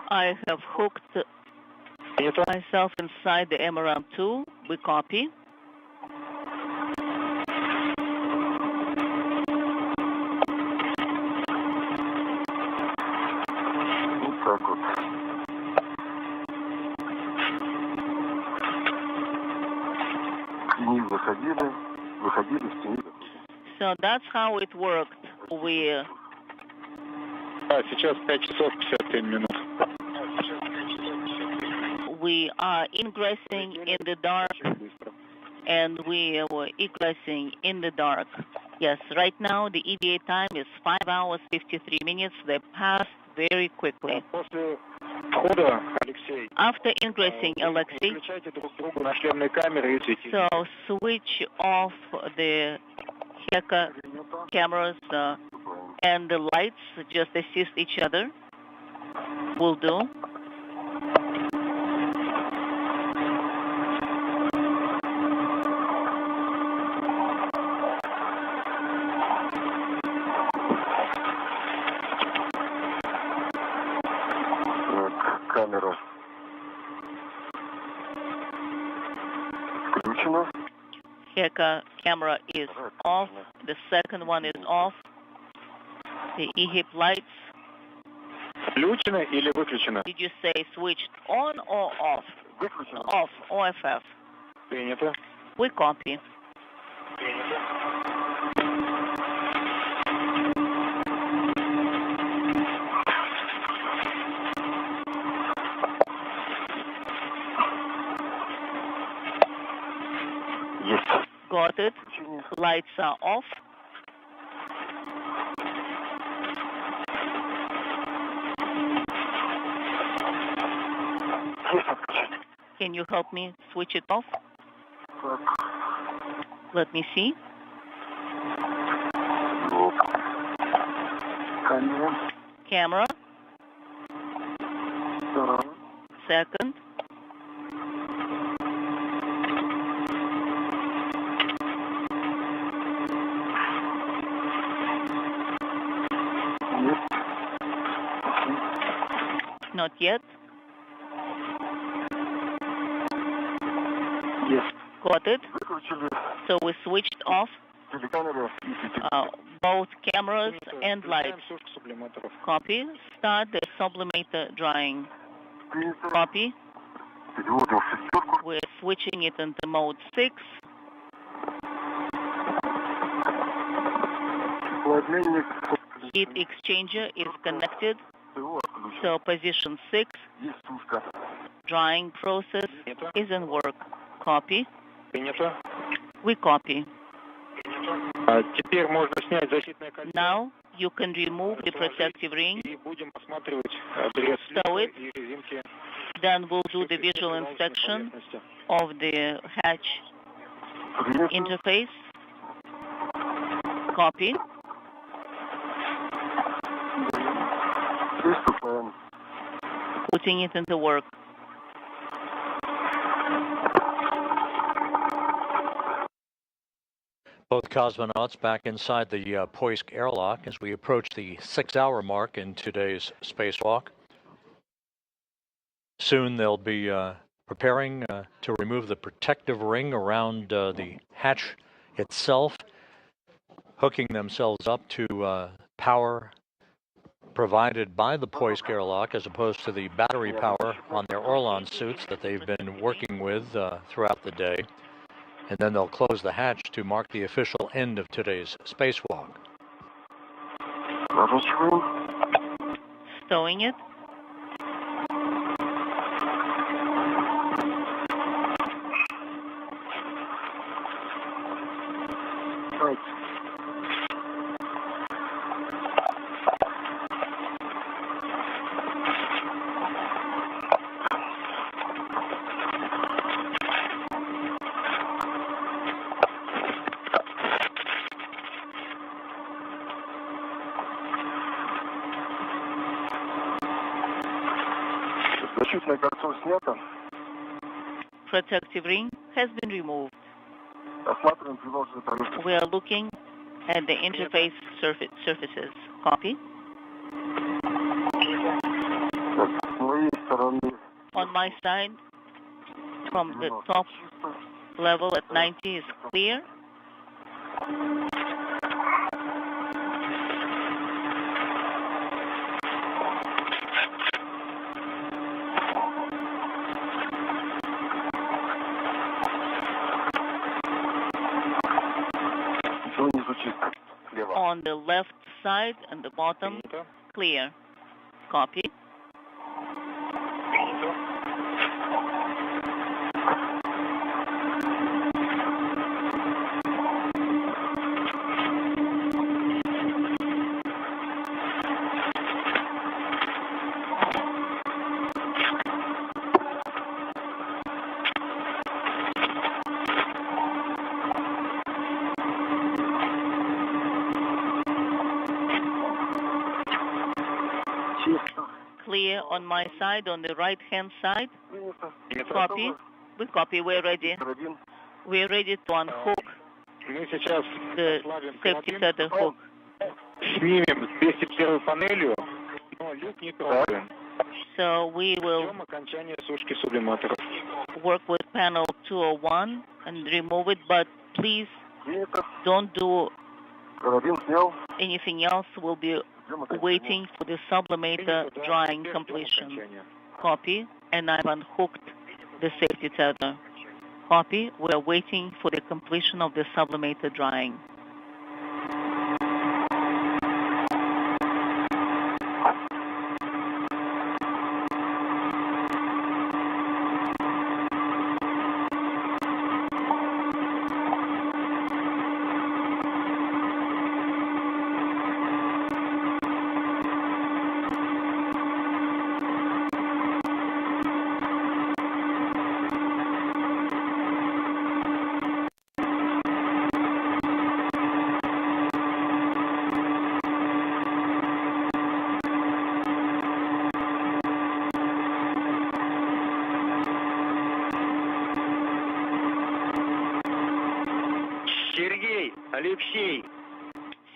I have hooked myself inside the MRAM 2. We copy. So that's how it worked. We are ingressing in the dark, and we were egressing in the dark. Yes, right now the EVA time is 5 hours 53 minutes. They passed very quickly. After ingressing, Alexei, so switch off the Heka cameras and the lights, just assist each other. Will do.
Телекамера. Включено.
Heka camera is off. The second one is off. The EHIP lights.
Включено или выключено?
Did you say switched on or off?
Выключено.
Off, OFF.
Принято.
We copy.
Есть.
Got it. Lights are off.
Есть отключить.
Can you help me switch it off?
Так.
Let me see.
Вот. Камера.
Camera.
Вторая.
Second.
Есть.
Not yet.
Есть.
Got it.
Выключили
So we switched off
телекамеру и светильник.
both cameras and lights.
Включаем сушку сублиматоров.
Copy. Start the sublimator drying.
Принято.
Copy.
Переводим в шестерку.
We're switching it into mode 6.
Теплообменник.
Heat exchanger is connected.
ТО отключен.
So position 6.
Есть сушка.
Drying process
Принято.
is in work. Copy.
Принято.
We copy.
Теперь можно снять защитное кольцо.
Now you can remove the protective ring.
И будем осматривать обрез
Stow it.
и резинки.
Then we'll do the visual inspection of the hatch
Принято.
interface. Copy.
Приступаем.
Putting it into work.
Both cosmonauts back inside the Poisk airlock as we approach the 6-hour mark in today's spacewalk. Soon they'll be preparing to remove the protective ring around the hatch itself, hooking themselves up to power provided by the Poisk airlock as opposed to the battery power on their Orlan suits that they've been working with throughout the day. And then they'll close the hatch to mark the official end of today's spacewalk.
Разворачиваем.
Stowing it.
Right. Защитное кольцо снято.
Protective ring has been removed.
Осматриваем приложенные поверхности.
We are looking at the interface surfaces. Copy.
С моей стороны.
On my side, from the top level at 90 is clear.
Внизу чисто. Слева.
On the left side and the bottom, clear. Copy. Clear on my side, on the right hand side. Copy. We copy. We're ready. We're ready to unhook
Мы сейчас
the
ослабим
safety
карабин,
tether hook.
снимем 201 панелью, но люк не трогаем.
So we will work with panel 201 and remove it, but please don't do anything else. We'll be waiting for the sublimator drying completion. Copy, and I've unhooked the safety tether. Copy, we're waiting for the completion of the sublimator drying.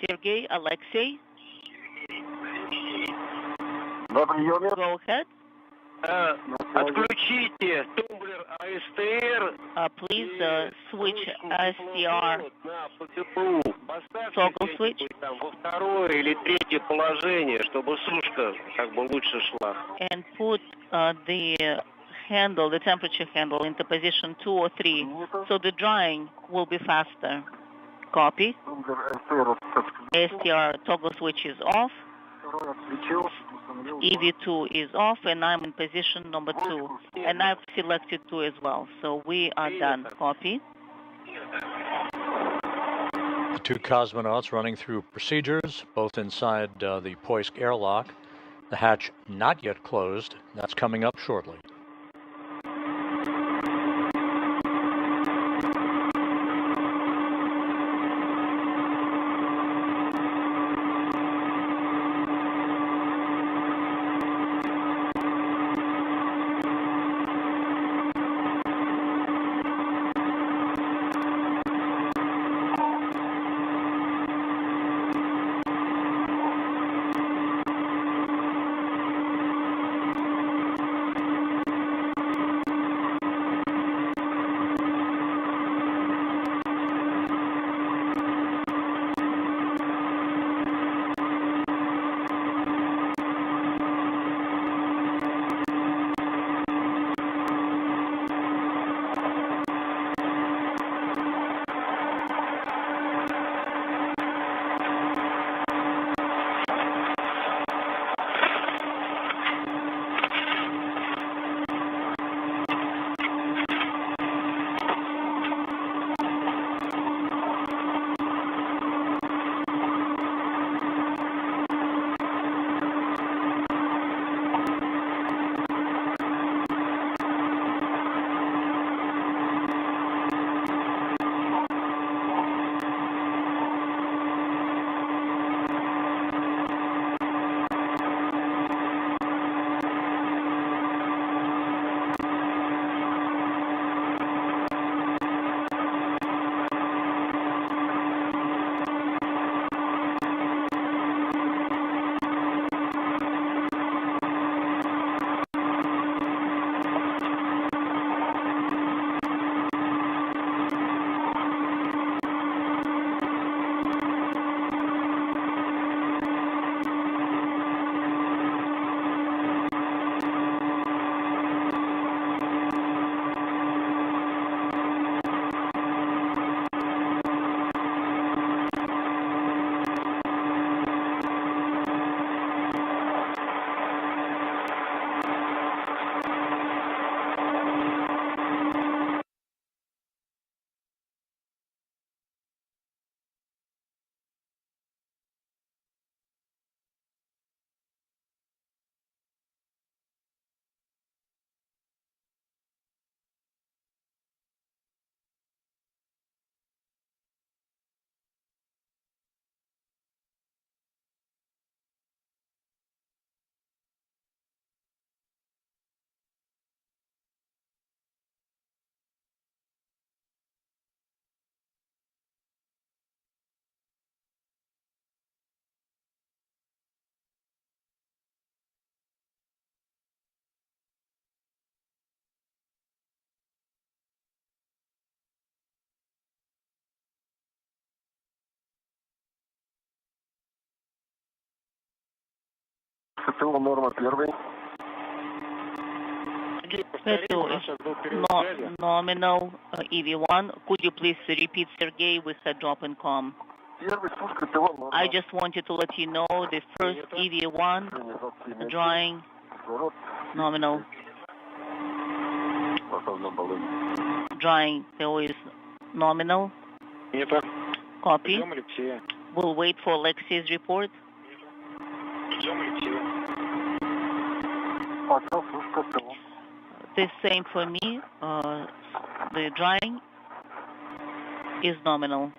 Sergey, Alexei. Go ahead.
Отключите тумблер АСТР.
Please switch STR toggle switch.
Во второе или третье положение, чтобы сушка как бы лучше шла.
And put the handle, the temperature handle, into position 2 or 3, so the drying will be faster. Copy. STR toggle switch is off. EV2 is off, and I'm in position number 2. And I've selected 2 as well. So we are done. Copy.
The 2 cosmonauts running through procedures, both inside the Poisk airlock. The hatch not yet closed. That's coming up shortly.
КТО норма 1.
Nominal EV1. Could you please repeat, Sergey? We had drop in com. I just wanted to let you know the first EV1 drawing nominal. Drawing TO is nominal. Copy. We'll wait for Alexei's report. The same for me. The drawing is nominal.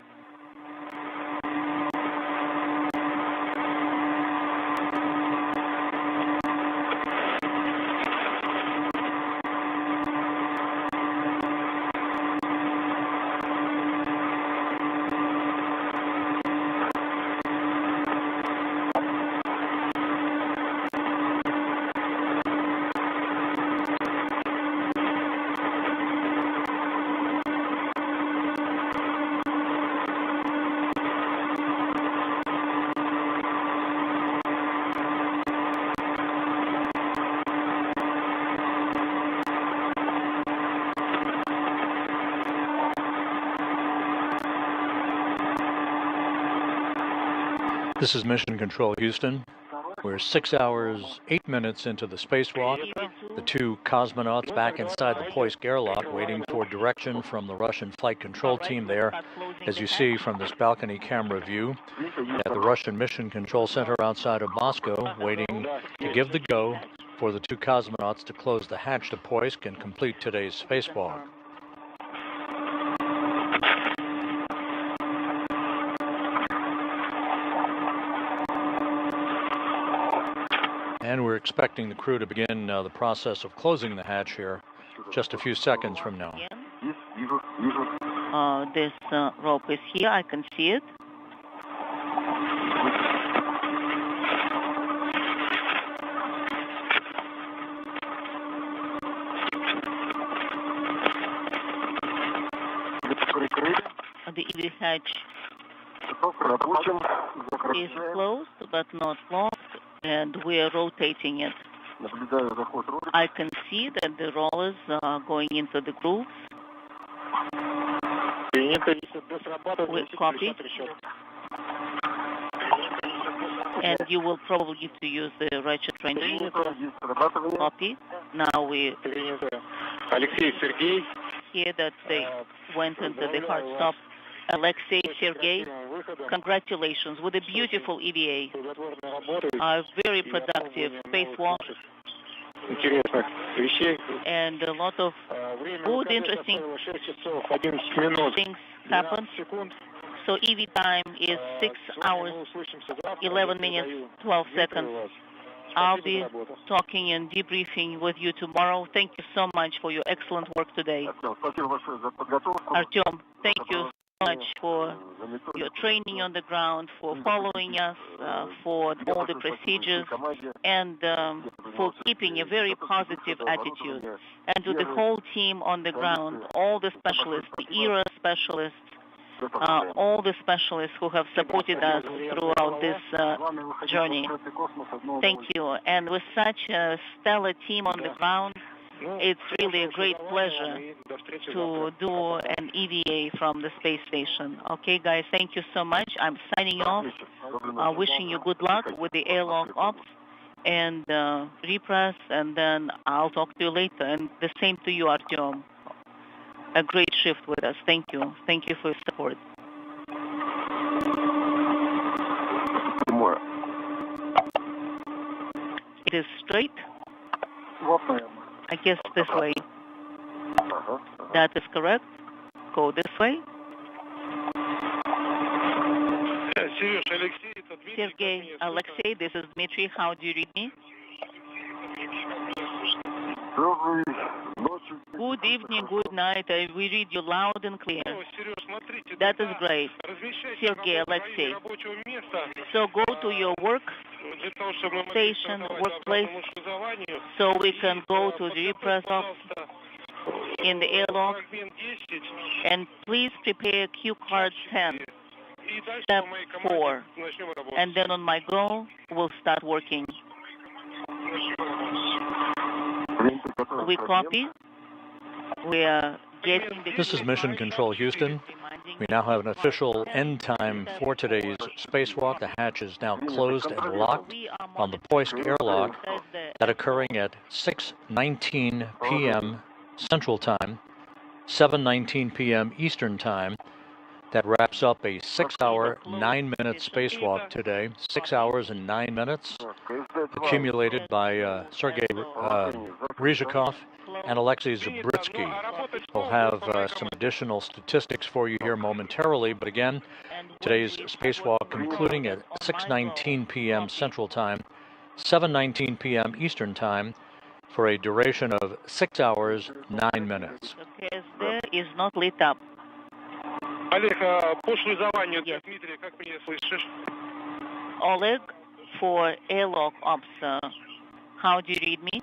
This is Mission Control Houston. We're 6 hours, 8 minutes into the spacewalk. The two cosmonauts back inside the Poisk airlock waiting for direction from the Russian flight control team there. As you see from this balcony camera view at the Russian Mission Control Center outside of Moscow, waiting to give the go for the two cosmonauts to close the hatch to Poisk and complete today's spacewalk. And we're expecting the crew to begin the process of closing the hatch here just a few seconds from now.
This rope is here. I can see it. The EV hatch is closed but not locked, and we are rotating it. I can see that the rollers are going into the grooves. We copy. And you will probably need to use the ratchet wrench. Copy. Now we hear that they went into the hard stop. Alexei, Sergey, congratulations with a beautiful EVA. A very productive spacewalk. And a lot of good, interesting things happened. So EV time is 6 hours, 11 minutes, 12 seconds. I'll be talking and debriefing with you tomorrow. Thank you so much for your excellent work today. Artyom, thank you so much for your training on the ground, for following us, for all the procedures, and for keeping a very positive attitude. And to the whole team on the ground, all the specialists, the ERA specialists, all the specialists who have supported us throughout this journey. Thank you. And with such a stellar team on the ground, it's really a great pleasure to do an EVA from the space station. Okay, guys, thank you so much. I'm signing off, wishing you good luck with the airlock ops and repress, and then I'll talk to you later. And the same to you, Artyom. A great shift with us. Thank you. Thank you for your support. It is straight. I guess this way. That is correct. Go this way. Sergey, Alexei, this is Dmitry. How do you read me? Good evening, good night. We read you loud and clear. That is great. Sergey, Alexei. So go to your work station, workplace, so we can go to the repress office in the airlock. And please prepare cue card 10, step 4. And then on my go, we'll start working. We copy. We are getting the...
This is Mission Control Houston. We now have an official end time for today's spacewalk. The hatch is now closed and locked on the Poisk airlock. That occurring at 6:19 p.m. Central Time, 7:19 p.m. Eastern Time. That wraps up a 6-hour, 9-minute spacewalk today. 6 hours and 9 minutes accumulated by Sergei Ryzhikov and Alexei Zabritsky. We'll have some additional statistics for you here momentarily, but again, today's spacewalk concluding at 6:19 p.m. Central Time, 7:19 p.m. Eastern Time, for a duration of 6 hours, 9 minutes.
Okay, there is not lit up.
Олег, по шлюзованию, Дмитрий, как меня слышишь?
Oleg, for airlock ops, how do you read me?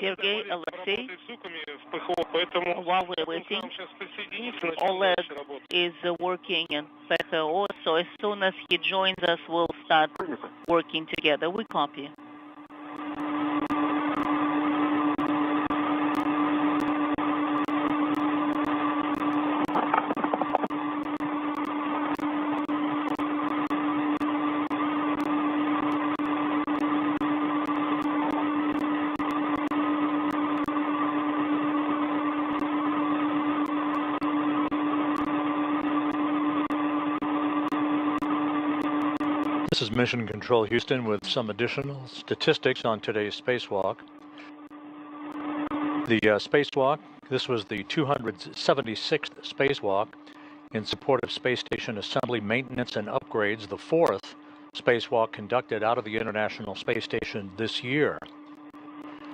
Sergey, Alexei, while we're waiting, Oleg is working in PKO, so as soon as he joins us, we'll start working together. We copy.
This is Mission Control Houston with some additional statistics on today's spacewalk. The spacewalk, this was the 276th spacewalk in support of space station assembly, maintenance, and upgrades, the 4th spacewalk conducted out of the International Space Station this year.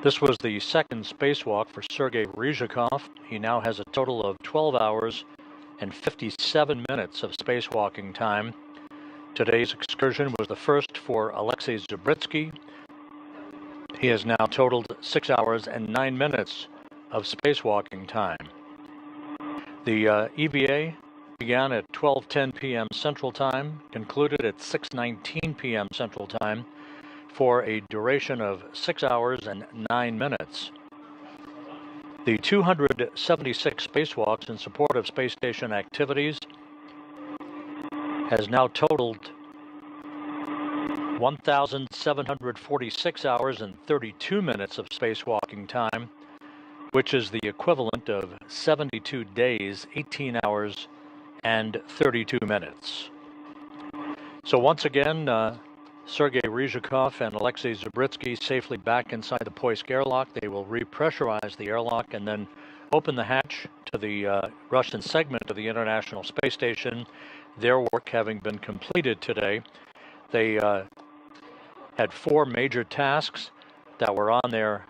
This was the 2nd spacewalk for Sergei Ryzhikov. He now has a total of 12 hours and 57 minutes of spacewalking time. Today's excursion was the first for Alexei Zabritsky. He has now totaled 6 hours and 9 minutes of spacewalking time. The EVA began at 12:10 p.m. Central Time, concluded at 6:19 p.m. Central Time, for a duration of 6 hours and 9 minutes. The 276 spacewalks in support of space station activities has now totaled 1,746 hours and 32 minutes of spacewalking time, which is the equivalent of 72 days, 18 hours, and 32 minutes. So once again, Sergei Ryzhikov and Alexei Zabritsky safely back inside the Poisk airlock. They will repressurize the airlock and then open the hatch to the Russian segment of the International Space Station, their work having been completed today. They had 4 major tasks that were on their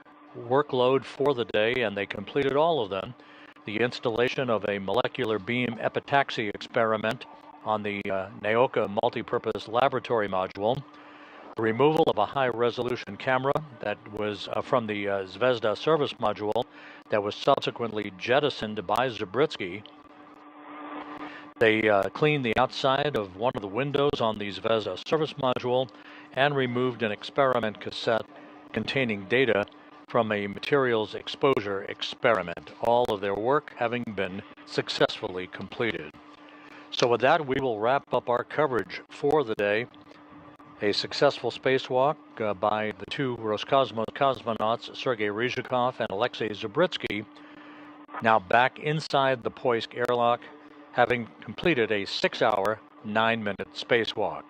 workload for the day, and they completed all of them. The installation of a molecular beam epitaxy experiment on the Naoka multipurpose laboratory module, the removal of a high-resolution camera that was from the Zvezda service module that was subsequently jettisoned by Zabritsky. They cleaned the outside of one of the windows on the Zvezda service module and removed an experiment cassette containing data from a materials exposure experiment, all of their work having been successfully completed. So with that, we will wrap up our coverage for the day. A successful spacewalk by the 2 Roscosmos cosmonauts, Sergei Ryzhikov and Alexei Zabritsky, now back inside the Poisk airlock, having completed a 6-hour, 9-minute spacewalk.